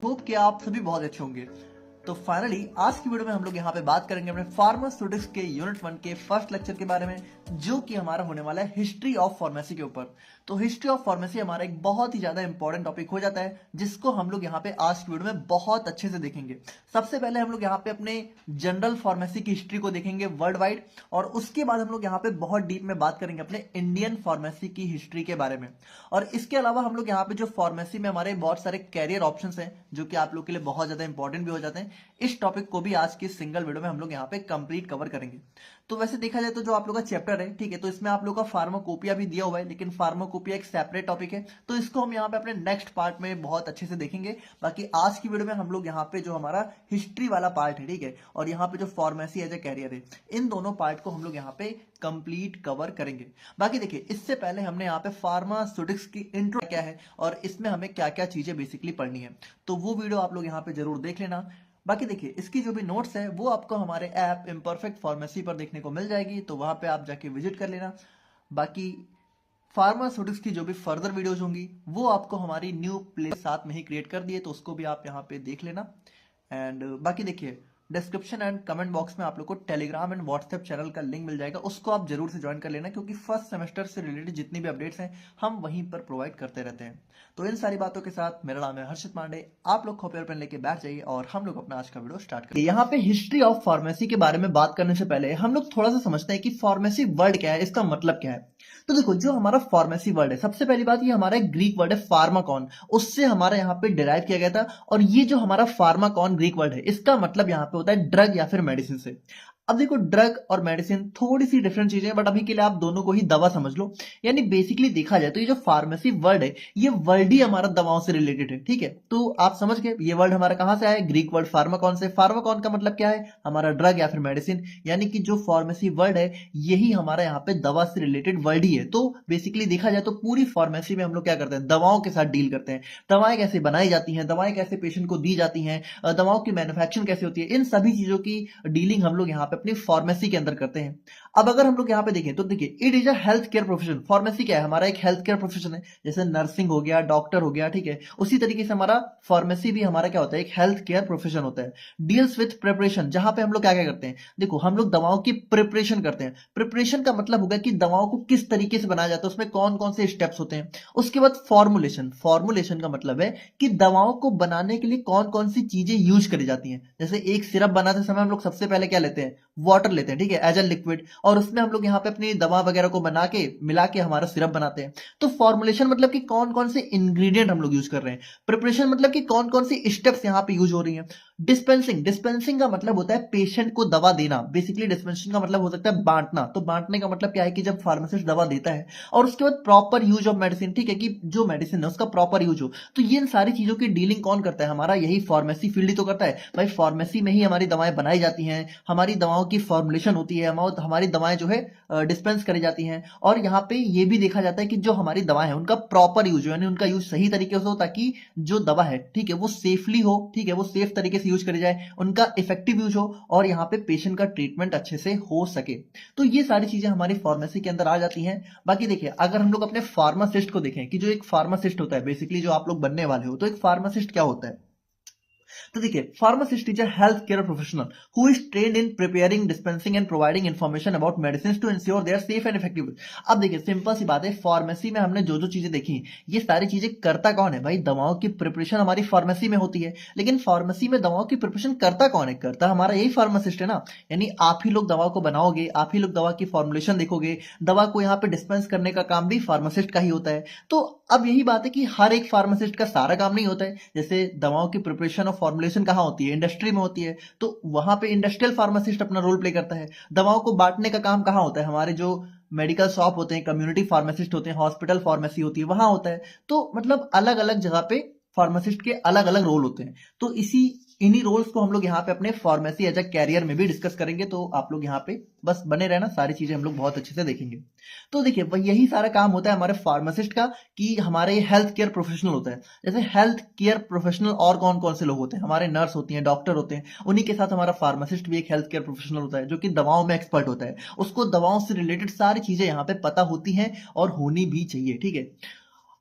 Hope कि आप सभी बहुत अच्छे होंगे। तो फाइनली आज की वीडियो में हम लोग यहाँ पे बात करेंगे अपने फार्मास्यूटिक्स के यूनिट 1 के फर्स्ट लेक्चर के बारे में, जो कि हमारा होने वाला है हिस्ट्री ऑफ फार्मेसी के ऊपर। तो हिस्ट्री ऑफ फार्मेसी हमारा एक बहुत ही ज्यादा इंपॉर्टेंट टॉपिक हो जाता है, जिसको हम लोग यहाँ पे आज की वीडियो में बहुत अच्छे से देखेंगे। सबसे पहले हम लोग यहाँ पे अपने जनरल फार्मेसी की हिस्ट्री को देखेंगे वर्ल्ड वाइड, और उसके बाद हम लोग यहाँ पे बहुत डीप में बात करेंगे अपने इंडियन फार्मेसी की हिस्ट्री के बारे में। और इसके अलावा हम लोग यहाँ पे जो फार्मेसी में हमारे बहुत सारे कैरियर ऑप्शंस हैं, जो कि आप लोग के लिए बहुत ज्यादा इंपॉर्टेंट भी हो जाते हैं, इस टॉपिक को भी आज की सिंगल वीडियो में हम लोग यहाँ पे कंप्लीट कवर करेंगे। तो वैसे देखा जाए तो जो आप लोग का चैप्टर है, ठीक है, तो इसमें आप लोग का फार्माकोपिया भी दिया हुआ है, लेकिन फार्माकोपिया एक सेपरेट टॉपिक है, तो इसको हम यहाँ पे अपने नेक्स्ट पार्ट में बहुत अच्छे से देखेंगे। बाकी आज की वीडियो में हम लोग यहाँ पे जो हमारा हिस्ट्री वाला पार्ट है, ठीक है, और यहाँ पे जो फार्मेसी एज ए कैरियर है, इन दोनों पार्ट को हम लोग यहाँ पे कंप्लीट कवर करेंगे। बाकी देखिए, इससे पहले हमने यहाँ पे फार्मास्यूटिक्स की इंट्रो क्या है और इसमें हमें क्या क्या चीजें बेसिकली पढ़नी है, तो वो वीडियो आप लोग यहाँ पे जरूर देख लेना। बाकी देखिए, इसकी जो भी नोट्स है वो आपको हमारे ऐप इम्परफेक्ट फार्मेसी पर देखने को मिल जाएगी, तो वहां पे आप जाके विजिट कर लेना। बाकी फार्मास्यूटिक्स की जो भी फर्दर वीडियोज होंगी वो आपको हमारी न्यू प्ले साथ में ही क्रिएट कर दिए, तो उसको भी आप यहाँ पे देख लेना। एंड बाकी देखिए, डिस्क्रिप्शन एंड कमेंट बॉक्स में आप लोग को टेलीग्राम एंड व्हाट्सएप चैनल का लिंक मिल जाएगा, उसको आप जरूर से ज्वाइन कर लेना, क्योंकि फर्स्ट सेमेस्टर से रिलेटेड जितनी भी अपडेट्स हैं हम वहीं पर प्रोवाइड करते रहते हैं। तो इन सारी बातों के साथ मेरा नाम है हर्षित पांडे, आप लोग कॉपी और पेन लेके बैठ जाइए और हम लोग अपना आज का वीडियो स्टार्ट करें। यहाँ पे हिस्ट्री ऑफ फार्मेसी के बारे में बात करने से पहले हम लोग थोड़ा सा समझते हैं कि फार्मेसी वर्ड क्या है, इसका मतलब क्या है। तो देखो, जो हमारा फार्मेसी वर्ड है, सबसे पहली बात, ये हमारा एक ग्रीक वर्ड है फार्माकॉन, उससे हमारा यहाँ पे डिराइव किया गया था। और ये जो हमारा फार्माकॉन ग्रीक वर्ड है, इसका मतलब यहाँ पे होता है ड्रग या फिर मेडिसिन से। अब देखो, ड्रग और मेडिसिन थोड़ी सी डिफरेंट चीजें हैं, बट अभी के लिए आप दोनों को ही दवा समझ लो। यानी बेसिकली देखा जाए तो ये जो फार्मेसी वर्ड है, ये वर्ड ही हमारा दवाओं से रिलेटेड है, ठीक है। तो आप समझ गए ये वर्ड हमारा कहां से आया है, ग्रीक वर्ड फार्माकॉन से। फार्माकॉन का मतलब क्या है, हमारा ड्रग या फिर मेडिसिन, यानी कि जो फार्मेसी वर्ड है यही हमारा यहाँ पे दवा से रिलेटेड वर्ड ही है। तो बेसिकली देखा जाए तो पूरी फार्मेसी में हम लोग क्या करते हैं, दवाओं के साथ डील करते हैं। दवाएं कैसे बनाई जाती हैं, दवाएं कैसे पेशेंट को दी जाती हैं, दवाओं की मैन्युफैक्चरिंग कैसे होती है, इन सभी चीजों की डीलिंग हम लोग यहाँ पे अपनी फार्मेसी के अंदर करते हैं। अब अगर हम लोग यहाँ पे देखें तो देखिए, it is a health care profession. Pharmacy क्या है, हमारा एक हेल्थ केयर प्रोफेशन है, जैसे नर्सिंग हो गया, डॉक्टर हो गया, ठीक है। उसी तरीके से हमारा फार्मेसी भी हमारा क्या होता है, एक हेल्थ केयर प्रोफेशन होता है। डील्स विथ प्रिपरेशन, जहां पे हम लोग क्या क्या करते हैं, देखो हम लोग दवाओं की प्रिपरेशन करते हैं। प्रिपरेशन का मतलब होगा कि दवाओं को किस तरीके से बनाया जाता है, उसमें कौन कौन से स्टेप्स होते हैं। उसके बाद फॉर्मुलेशन, फॉर्मुलेशन का मतलब है कि दवाओं को बनाने के लिए कौन कौन सी चीजें यूज करी जाती हैं। जैसे एक सिरप बनाते समय हम लोग सबसे पहले क्या लेते हैं, वाटर लेते हैं, ठीक है, एज अ लिक्विड, और उसमें हम लोग यहाँ पे अपनी दवा वगैरह को बना के मिला के हमारा सिरप बनाते हैं। तो फॉर्मुलेशन मतलब कि कौन कौन से इंग्रेडिएंट हम लोग यूज कर रहे हैं। प्रिपरेशन मतलब कि कौन कौन सी स्टेप्स यहाँ पे यूज हो रही हैं। डिस्पेंसिंग, डिस्पेंसिंग का मतलब होता है पेशेंट को दवा देना। बेसिकली डिस्पेंसिंग का मतलब हो सकता है बांटना। तो बांटने का मतलब क्या है कि जब फार्मासिस्ट दवा देता है, और उसके बाद प्रॉपर यूज ऑफ मेडिसिन, ठीक है, कि जो मेडिसिन है उसका प्रॉपर यूज हो। तो ये इन सारी चीजों की डीलिंग कौन करता है, हमारा यही फार्मेसी फील्ड ही तो करता है भाई। फार्मेसी में ही हमारी दवाएं बनाई जाती हैं, हमारी दवाओं की फॉर्मुलेशन होती है, हमारी दवाएं जो है डिस्पेंस करी जाती हैं। और यहाँ पे ये भी देखा जाता है कि जो हमारी दवाएं हैं उनका प्रॉपर यूज हो, यानी उनका यूज सही तरीके से हो, ताकि जो दवा है, ठीक है, वो सेफली हो, ठीक है, वो सेफ तरीके से यूज करी जाए, उनका इफेक्टिव यूज हो, और यहाँ पे पेशेंट का ट्रीटमेंट अच्छे से हो सके। तो ये सारी चीजें हमारी फार्मेसी के अंदर आ जाती हैं। बाकी देखिए, अगर हम लोग अपने फार्मासिस्ट को देखें कि जो एक फार्मासिस्ट होता है, बेसिकली जो आप लोग बनने वाले हो, तो एक फार्मासिस्ट क्या होता है। तो देखिए, pharmacist is a health care professional who is trained in preparing, dispensing and providing information about medicine to ensure they are safe and effective. अब देखिए, सिंपल सी बात है, फार्मेसी में हमने जो जो चीजें देखी, ये सारी चीजें करता कौन है भाई, दवाओं की प्रिपरेशन हमारी फार्मेसी में होती है। लेकिन फार्मेसी में दवाओं की प्रिपरेशन करता कौन है, करता हमारा यही फार्मासिस्ट है ना। यानी आप ही लोग दवा को बनाओगे, आप ही लोग दवा की फॉर्मुलेशन देखोगे, दवा को यहाँ पे डिस्पेंस करने का काम भी फार्मासिस्ट का ही होता है। तो अब यही बात है कि हर एक फार्मासिस्ट का सारा काम नहीं होता है। जैसे दवाओं की प्रिपरेशन और फॉर्मुलेशन कहाँ होती है, इंडस्ट्री में होती है, तो वहां पे इंडस्ट्रियल फार्मासिस्ट अपना रोल प्ले करता है। दवाओं को बांटने का काम कहाँ होता है, हमारे जो मेडिकल शॉप होते हैं, कम्युनिटी फार्मासिस्ट होते हैं, हॉस्पिटल फार्मेसी होती है, वहां होता है। तो मतलब अलग अलग जगह पे फार्मासिस्ट के अलग अलग रोल होते हैं। तो इन्हीं रोल्स को हम लोग यहाँ पे अपने फार्मेसी एज अ कैरियर में भी डिस्कस करेंगे। तो आप लोग यहाँ पे बस बने रहना, सारी चीजें हम लोग बहुत अच्छे से देखेंगे। तो देखिए, यही सारा काम होता है हमारे फार्मासिस्ट का, कि हमारे हेल्थ केयर प्रोफेशनल होता है। जैसे हेल्थ केयर प्रोफेशनल और कौन कौन से लोग होते हैं, हमारे नर्स होती हैं, डॉक्टर होते हैं, उन्हीं के साथ हमारा फार्मासिस्ट भी एक हेल्थ केयर प्रोफेशनल होता है, जो कि दवाओं में एक्सपर्ट होता है। उसको दवाओं से रिलेटेड सारी चीजें यहाँ पे पता होती हैं और होनी भी चाहिए, ठीक है।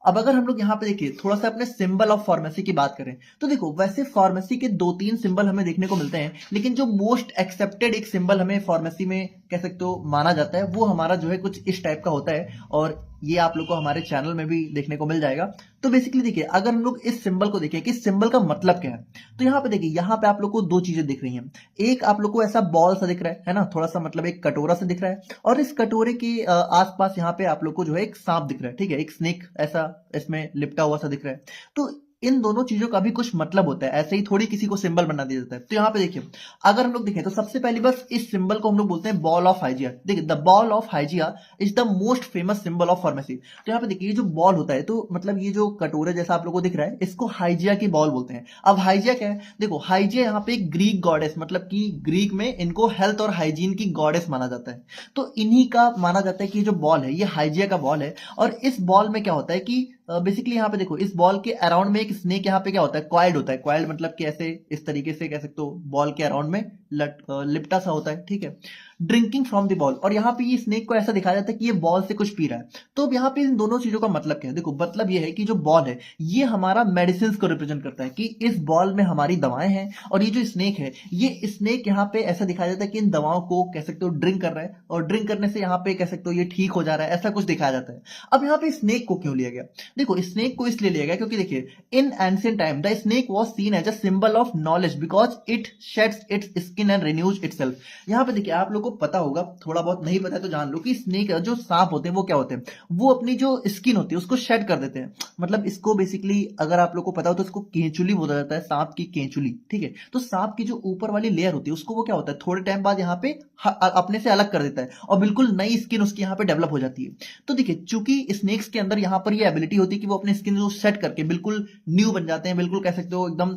अब अगर हम लोग यहाँ पे देखिए थोड़ा सा अपने सिंबल ऑफ फार्मेसी की बात करें तो देखो वैसे फार्मेसी के दो तीन सिंबल हमें देखने को मिलते हैं, लेकिन जो मोस्ट एक्सेप्टेड एक सिंबल हमें फार्मेसी में कह सकते हो माना जाता है वो हमारा जो है कुछ इस टाइप का होता है, और ये आप लोग को हमारे चैनल में भी देखने को मिल जाएगा। तो बेसिकली देखिए अगर हम लोग इस सिंबल को देखें कि सिंबल का मतलब क्या है, तो यहाँ पे देखिए यहाँ पे आप लोग को दो चीजें दिख रही हैं। एक आप लोग को ऐसा बॉल सा दिख रहा है ना, थोड़ा सा मतलब एक कटोरा सा दिख रहा है, और इस कटोरे के आसपास यहाँ पे आप लोग को जो है एक सांप दिख रहा है, ठीक है, एक स्नेक ऐसा इसमें लिपटा हुआ सा दिख रहा है। तो इन दोनों चीजों का भी कुछ मतलब होता है, ऐसे ही थोड़ी किसी को सिंबल बना दिया जाता है। तो यहाँ पे देखिए अगर हम लोग देखें तो सबसे पहले बस इस सिंबल को हम लोग बोलते हैं बॉल ऑफ हाइजिया। देखिए the ball of Hygia is the most famous symbol of pharmacy. तो यहाँ पे देखिए ये जो बॉल होता है, तो मतलब ये जो कटोरे जैसा आप लोग को दिख रहा है इसको हाइजिया की बॉल बोलते हैं। अब हाइजिया क्या है, देखो हाइजिया यहाँ पे ग्रीक गॉडेस, मतलब कि ग्रीक में इनको हेल्थ और हाइजीन की गॉडेस माना जाता है। तो इन्हीं का माना जाता है कि जो बॉल है ये हाइजिया का बॉल है। और इस बॉल में क्या होता है कि बेसिकली यहाँ पे देखो इस बॉल के अराउंड में एक स्नेक यहाँ पे क्या होता है, क्वाइल्ड होता है। क्वाइल्ड मतलब कि ऐसे इस तरीके से कह सकते हो बॉल के अराउंड में लिपटा सा होता है, ठीक है, ड्रिंकिंग फ्रॉम द बॉल। और यहाँ पे ये स्नेक को ऐसा दिखाया जाता है कि ये बॉल से कुछ पी रहा है। तो अब यहाँ पे इन दोनों चीजों का मतलब क्या है, देखो मतलब ये है कि जो बॉल है ये हमारा मेडिसिन को रिप्रेजेंट करता है कि इस बॉल में हमारी दवाएं हैं, और ये जो स्नेक है ये स्नेक यहाँ पे ऐसा दिखाया जाता है कि इन दवाओं को कह सकते हो ड्रिंक कर रहा है, और ड्रिंक करने से यहाँ पे कह सकते हो ये ठीक हो जा रहा है, ऐसा कुछ दिखाया जाता है। अब यहाँ पे स्नेक को क्यों लिया गया, देखो स्नेक को इसलिए लिया गया क्योंकि देखिए in ancient time the snake was seen as a symbol of knowledge because it sheds its skin and renews itself. यहाँ पे देखिए आप लोग को पता होगा, थोड़ा बहुत नहीं पता है तो जान लो कि स्नेक जो सांप होते हैं वो क्या होते हैं, वो अपनी जो स्किन होती है उसको शेड कर देते हैं। मतलब इसको बेसिकली अगर आप लोग को पता हो तो इसको केंचुली बोला जाता है, सांप की केंचुली, ठीक है। तो सांप की जो ऊपर वाली लेयर होती है उसको वो क्या होता है थोड़े टाइम बाद यहाँ पे अपने से अलग कर देता है, और बिल्कुल नई स्किन उसकी यहाँ पे डेवलप हो जाती है। तो देखिए चूंकि स्नेक्स के अंदर यहाँ पर ये एबिलिटी होती है कि वो अपनी स्किन को सेट करके बिल्कुल न्यू बन जाते हैं, बिल्कुल कह सकते हो एकदम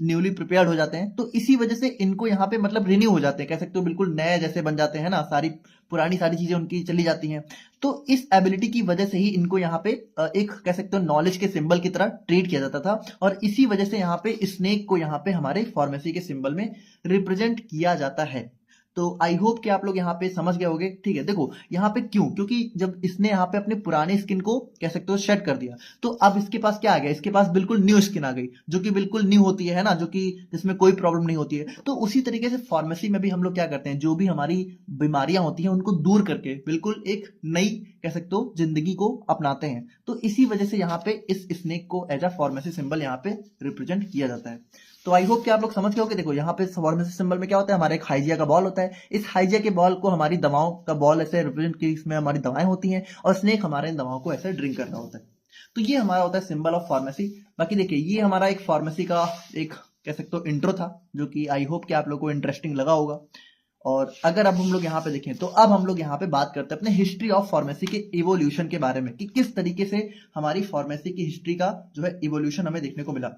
न्यूली प्रिपेयर्ड हो जाते हैं। तो इसी वजह से इनको यहाँ पे मतलब रिन्यू हो जाते हैं, कह सकते हो बिल्कुल नए जैसे बन जाते हैं ना, सारी पुरानी सारी चीजें उनकी चली जाती हैं। तो इस एबिलिटी की वजह से ही इनको यहाँ पे एक कह सकते हो नॉलेज के सिंबल की तरह ट्रीट किया जाता था, और इसी वजह से यहाँ पे स्नेक को यहाँ पे हमारे फार्मेसी के सिंबल में रिप्रेजेंट किया जाता है। तो आई होप कि आप लोग यहाँ पे समझ गए होंगे, ठीक है। देखो यहाँ पे क्यों, क्योंकि जब इसने यहाँ पे अपने पुराने स्किन को कह सकते हो शेड कर दिया, तो अब इसके पास क्या आ गया, इसके पास बिल्कुल न्यू स्किन आ गई जो कि बिल्कुल न्यू होती है ना, जो कि जिसमें कोई प्रॉब्लम नहीं होती है। तो उसी तरीके से फार्मेसी में भी हम लोग क्या करते हैं, जो भी हमारी बीमारियां होती हैं उनको दूर करके बिल्कुल एक नई कह सकते हो जिंदगी को अपनाते हैं। तो इसी वजह से यहाँ पे इस स्नेक को एज अ फार्मेसी सिंबल यहाँ पे रिप्रेजेंट किया जाता है। तो आई होप कि आप लोग समझ गए हो कि देखो यहाँ पे फार्मेसी सिंबल में क्या होता है, हमारा एक हाइजिया का बॉल होता है। इस हाइजिया के बॉल को हमारी दवाओं का बॉल ऐसे रिप्रेजेंट की, इसमें हमारी दवाएं होती हैं, और स्नेक हमारे इन दवाओं को ऐसे ड्रिंक करना होता है। तो ये हमारा होता है सिंबल ऑफ फार्मेसी। बाकी देखिए ये हमारा एक फार्मेसी का एक कह सकते हो इंट्रो था, जो कि आई होप कि आप लोग को इंटरेस्टिंग लगा होगा। और अगर अब हम लोग यहाँ पे देखें तो अब हम लोग यहाँ पे बात करते हैं अपने हिस्ट्री ऑफ फार्मेसी के इवोल्यूशन के बारे में, कि किस तरीके से हमारी फार्मेसी की हिस्ट्री का जो है इवोल्यूशन हमें देखने को मिला।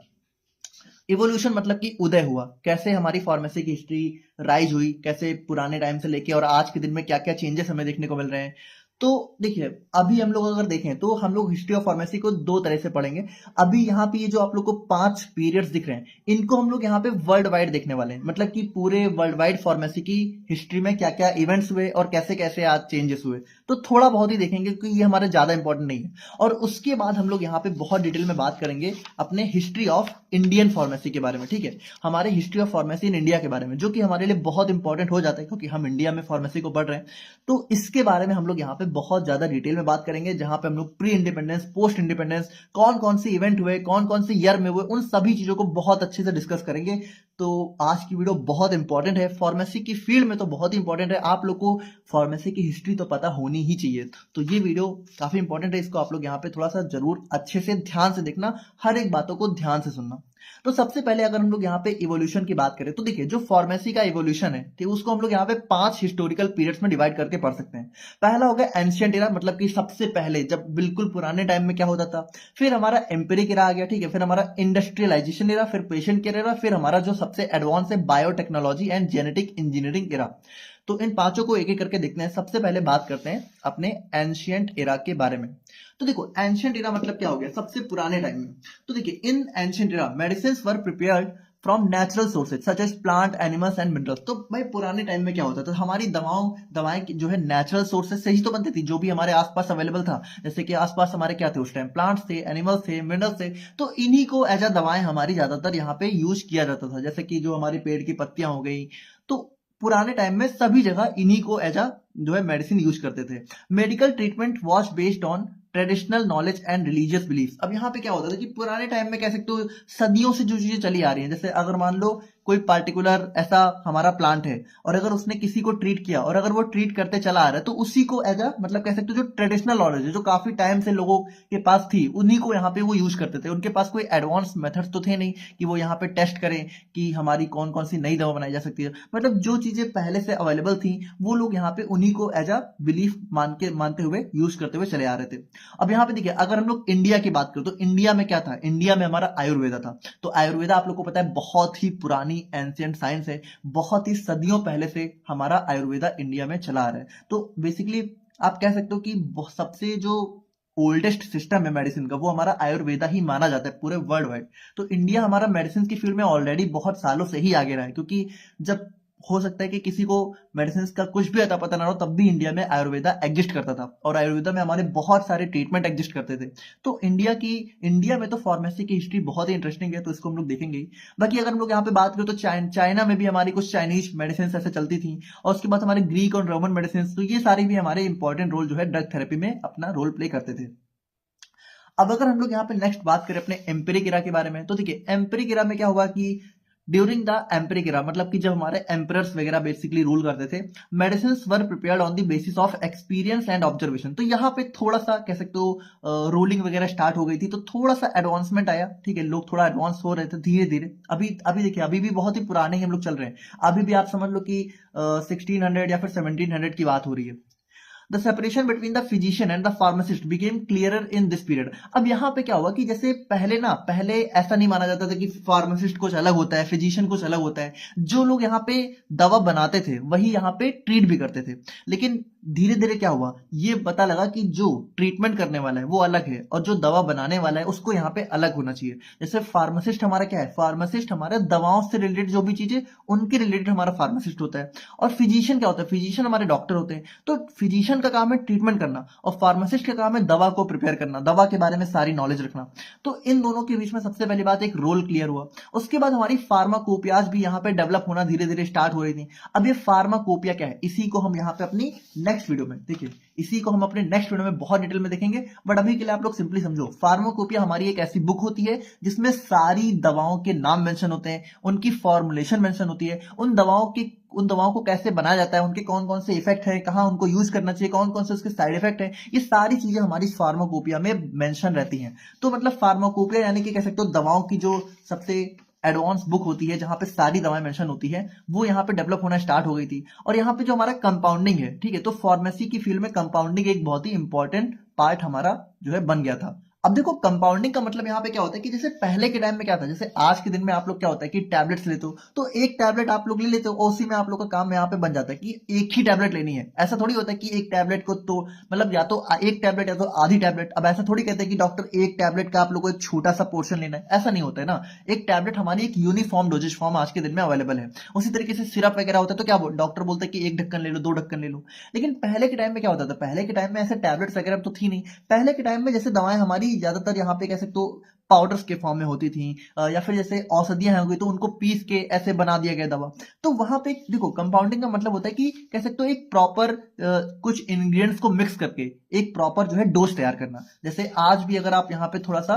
इवोल्यूशन मतलब कि उदय हुआ, कैसे हमारी फार्मेसी की हिस्ट्री राइज हुई, कैसे पुराने टाइम से लेके और आज के दिन में क्या क्या चेंजेस हमें देखने को मिल रहे हैं। तो देखिए अभी हम लोग अगर देखें तो हम लोग हिस्ट्री ऑफ फार्मेसी को दो तरह से पढ़ेंगे। अभी यहाँ पे ये जो आप लोग को 5 पीरियड्स दिख रहे हैं इनको हम लोग यहाँ पे वर्ल्ड वाइड देखने वाले हैं, मतलब कि पूरे वर्ल्ड वाइड फार्मेसी की हिस्ट्री में क्या क्या इवेंट्स हुए और कैसे कैसे आज चेंजेस हुए। तो थोड़ा बहुत ही देखेंगे क्योंकि ये हमारे ज्यादा इंपॉर्टेंट नहीं है। और उसके बाद हम लोग यहाँ पे बहुत डिटेल में बात करेंगे अपने हिस्ट्री ऑफ इंडियन फार्मेसी के बारे में, ठीक है, हमारे history of pharmacy in India के बारे में, जो कि हमारे लिए बहुत इंपॉर्टेंट हो जाता है क्योंकि हम इंडिया में फार्मेसी को पढ़ रहे हैं। तो इसके बारे में हम लोग यहाँ पे बहुत ज्यादा डिटेल में बात करेंगे, जहां पे हम लोग प्री इंडिपेंडेंस, पोस्ट इंडिपेंडेंस, कौन कौन से इवेंट हुए, कौन कौन से ईयर में हुए, उन सभी चीजों को बहुत अच्छे से डिस्कस करेंगे। तो आज की वीडियो बहुत इंपॉर्टेंट है, फार्मेसी की फील्ड में तो बहुत इंपॉर्टेंट है। आप लोग को फार्मेसी की हिस्ट्री तो पता होनी ही चाहिए। तो ये वीडियो काफी इंपॉर्टेंट है, इसको आप लोग यहाँ पे थोड़ा सा जरूर अच्छे से ध्यान से देखना, हर एक बातों को ध्यान से सुनना। तो सबसे पहले अगर हम लोग यहाँ पे इवोल्यूशन की बात करें तो देखिए जो फार्मेसी का इवोल्यूशन है, ठीक, उसको हम लोग यहाँ पे 5 हिस्टोरिकल पीरियड्स में डिवाइड करके पढ़ सकते हैं। पहला हो गया एंशिएंट एरा, मतलब कि सबसे पहले जब बिल्कुल पुराने टाइम में क्या होता था। फिर हमारा एम्पिरिक एरा आ गया, ठीक है, फिर हमारा इंडस्ट्रियलाइजेशन एरा, फिर पेशेंट केयर एरा, फिर हमारा जो सबसे एडवांस है biotechnology and genetic engineering era. तो इन पांचों को एक एक करके देखते हैं। सबसे पहले बात करते हैं अपने एंशिएंट एरा के बारे में। तो देखो एंशिएंट एरा मतलब क्या हो गया, सबसे पुराने टाइम में। तो देखिए in ancient era medicines were prepared from natural sources such as plant, animals and minerals. तो भाई पुराने टाइम में क्या होता था, हमारी दवाएं जो है नेचुरल सोर्सेज से ही तो बनती थी, जो भी हमारे आसपास अवेलेबल था। जैसे कि आसपास हमारे क्या थे उस टाइम, प्लांट्स थे, एनिमल्स थे, मिनरल्स थे। तो इन्हीं को एज अ दवाएं हमारी ज्यादातर यहाँ पे यूज किया जाता था। जैसे कि जो हमारी पेड़ की पत्तियां हो गई, तो पुराने टाइम में सभी जगह इन्हीं को एज अ जो है मेडिसिन यूज करते थे। Medical treatment was based on traditional knowledge and religious belief. अब यहाँ पे क्या होता था कि पुराने टाइम में कह सकते हो सदियों से जो चीजें चली आ रही हैं, जैसे अगर मान लो कोई पार्टिकुलर ऐसा हमारा प्लांट है और अगर उसने किसी को ट्रीट किया और अगर वो ट्रीट करते चला आ रहा है, तो उसी को एज अ मतलब कह सकते हो जो ट्रेडिशनल नॉलेज है जो काफी टाइम से लोगों के पास थी, उन्हीं को यहाँ पे वो यूज करते थे। उनके पास कोई एडवांस मेथड्स तो थे नहीं कि वो यहाँ पे टेस्ट करें कि हमारी कौन कौन सी नई दवा बनाई जा सकती है। मतलब जो चीजें पहले से अवेलेबल थी वो लोग यहाँ पे उन्हीं को एज अ बिलीफ मानते हुए यूज करते हुए चले आ रहे थे। अब यहाँ पे देखिए, अगर हम लोग इंडिया की बात करें तो इंडिया में क्या था, इंडिया में हमारा आयुर्वेदा था। तो आयुर्वेदा आप लोग को पता है बहुत ही पुरानी एंशिएंट साइंस है, बहुत ही सदियों पहले से हमारा आयुर्वेदा इंडिया में चला आ रहा है। तो बेसिकली आप कह सकते हो कि सबसे जो ओल्डेस्ट सिस्टम है मेडिसिन का, वो हमारा आयुर्वेदा ही माना जाता है पूरे वर्ल्ड वाइड। तो इंडिया हमारा मेडिसिन की फील्ड में ऑलरेडी बहुत सालों से ही आगे रहा है, क्योंकि जब हो सकता है कि किसी को मेडिसिन का कुछ भी अता पता ना हो, तब भी इंडिया में आयुर्वेदा एग्जिस्ट करता था और आयुर्वेदा में हमारे बहुत सारे ट्रीटमेंट एग्जिस्ट करते थे। तो इंडिया में तो फार्मेसी की हिस्ट्री बहुत ही इंटरेस्टिंग है, तो इसको हम लोग देखेंगे ही। बाकी अगर हम लोग यहाँ पे बात करें तो चाइना में भी हमारी कुछ चाइनीज मेडिसिन ऐसे चलती थी, और उसके बाद हमारे ग्रीक और रोमन मेडिसिन, तो ये सारी भी हमारे इंपॉर्टेंट रोल जो है ड्रग थेरेपी में अपना रोल प्ले करते थे। अब अगर हम लोग यहाँ पे नेक्स्ट बात करें अपने एम्पिरिक इरा के बारे में, तो देखिए एम्पिरिक इरा में क्या हुआ कि ड्यूरिंग द एम्पिरिक इरा, मतलब कि जब हमारे एम्परर्स वगैरह बेसिकली रूल करते थे, medicine were prepared on the basis of experience and observation. तो यहाँ पे थोड़ा सा कह सकते हो रूलिंग वगैरह स्टार्ट हो गई थी, तो थोड़ा सा एडवांसमेंट आया। ठीक है, लोग थोड़ा एडवांस हो रहे थे धीरे धीरे। अभी देखिए, अभी भी बहुत ही पुराने ही हम लोग चल रहे हैं। अभी भी आप समझ लो कि 1600 या फिर 1700 की बात हो रही है। The separation between the physician and the pharmacist became clearer in this period. अब यहाँ पे क्या हुआ कि जैसे पहले ऐसा नहीं माना जाता था कि फार्मासिस्ट कुछ अलग होता है, फिजिशियन कुछ अलग होता है। जो लोग यहाँ पे दवा बनाते थे वही यहाँ पे ट्रीट भी करते थे। लेकिन धीरे धीरे क्या हुआ, ये पता लगा कि जो ट्रीटमेंट करने वाला है वो अलग है और जो दवा बनाने वाला है उसको यहाँ पे अलग होना चाहिए। जैसे फार्मासिस्ट हमारा क्या है, फार्मासिस्ट हमारे दवाओं से रिलेटेड जो भी चीजें उनके रिलेटेड हमारा फार्मासिस्ट होता है। और फिजिशियन क्या होता है, फिजिशियन हमारे डॉक्टर होते हैं। तो फिजिशियन का काम है ट्रीटमेंट करना और फार्मासिस्ट का काम है दवा को प्रिपेयर करना, दवा के बारे में सारी नॉलेज रखना। तो इन दोनों के बीच में सबसे पहली बात एक रोल क्लियर हुआ। उसके बाद हमारी फार्माकोपियाज भी यहाँ पे डेवलप होना धीरे धीरे स्टार्ट हो रही थी। अब ये फार्माकोपिया क्या है, इसी को हम यहाँ पे अपनी नेक्स्ट वीडियो में देखिए, इसी को हम अपने नेक्स्ट वीडियो में बहुत डिटेल में देखेंगे। बट अभी के लिए आप लोग सिंपली समझो, फार्माकोपिया हमारी एक ऐसी बुक होती है जिसमें सारी दवाओं के नाम मेंशन होते हैं, उनकी फॉर्मुलेशन मेंशन होती है, उन दवाओं को कैसे बनाया जाता है, उनके कौन कौन से इफेक्ट है, कहाँ उनको यूज करना चाहिए, कौन कौन से उसके साइड इफेक्ट है, ये सारी चीजें हमारी फार्माकोपिया में मेंशन रहती हैं। तो मतलब फार्माकोपिया यानी कि कह सकते हो दवाओं की जो सबसे एडवांस बुक होती है, जहां पे सारी दवाएं मेंशन होती है, वो यहाँ पे डेवलप होना स्टार्ट हो गई थी। और यहाँ पे जो हमारा कंपाउंडिंग है, ठीक है, तो फार्मेसी की फील्ड में कंपाउंडिंग एक बहुत ही इंपॉर्टेंट पार्ट हमारा जो है बन गया था। अब देखो कंपाउंडिंग का मतलब यहाँ पे क्या होता है कि जैसे पहले के टाइम में क्या था, जैसे आज के दिन में आप लोग क्या होता है कि टैबलेट्स लेते हो, तो एक टैबलेट आप लोग ले लेते हो, उसी में आप लोग का काम यहाँ पे बन जाता है कि एक ही टैबलेट लेनी है। ऐसा थोड़ी होता है कि एक टैबलेट को तो मतलब या तो एक टैबलेट या तो आधी टैबलेट। अब ऐसा थोड़ी कहते हैं कि डॉक्टर एक टैबलेट का आप लोग को एक छोटा सा पोर्शन लेना है, ऐसा नहीं होता है ना। एक टैबलेट हमारी एक यूनिफॉर्म डोजेज फॉर्म आज के दिन में अवेलेबल है। उसी तरीके से सिरप वगैरह होता है, तो क्या डॉक्टर बोलता है कि एक ढक्कन ले लो, 2 ढक्कन ले लो। लेकिन पहले के टाइम में क्या होता था, पहले के टाइम में ऐसे टैबलेट्स वगैरह तो थी नहीं। पहले के टाइम में जैसे दवाएं हमारी ज्यादातर यहाँ पे कह सकते हो पाउडर्स के फॉर्म में होती थी, या फिर जैसे औषधियां हो गई तो उनको पीस के ऐसे बना दिया गया दवा। तो वहां पे देखो कंपाउंडिंग का मतलब होता है कि कह सकते हो एक प्रॉपर कुछ इंग्रेडिएंट्स को मिक्स करके एक प्रॉपर जो है डोज तैयार करना। जैसे आज भी अगर आप यहाँ पे थोड़ा सा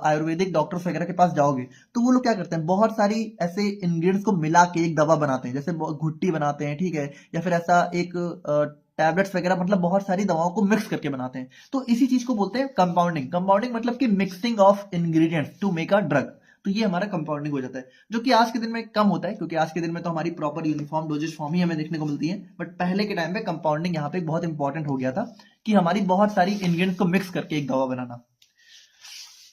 आयुर्वेदिक डॉक्टर्स वगैरह के पास जाओगे तो वो लोग क्या करते हैं, बहुत सारी ऐसे इंग्रेडिएंट्स को मिला के एक दवा बनाते हैं, जैसे घुट्टी बनाते हैं, ठीक है, या फिर ऐसा एक टैबलेट्स वगैरह, मतलब बहुत सारी दवाओं को मिक्स करके बनाते हैं। तो इसी चीज को बोलते हैं कंपाउंडिंग। कंपाउंडिंग मतलब कि mixing of ingredients to make a drug. तो ये हमारा कंपाउंडिंग हो जाता है, जो कि आज के दिन में कम होता है, क्योंकि आज के दिन में तो हमारी प्रॉपर यूनिफॉर्म डोजेज फॉर्म ही हमें देखने को मिलती है। बट पहले के टाइम में कंपाउंडिंग यहाँ पे बहुत इंपॉर्टेंट हो गया था कि हमारी बहुत सारी इंग्रेडिएंट्स को मिक्स करके एक दवा बनाना।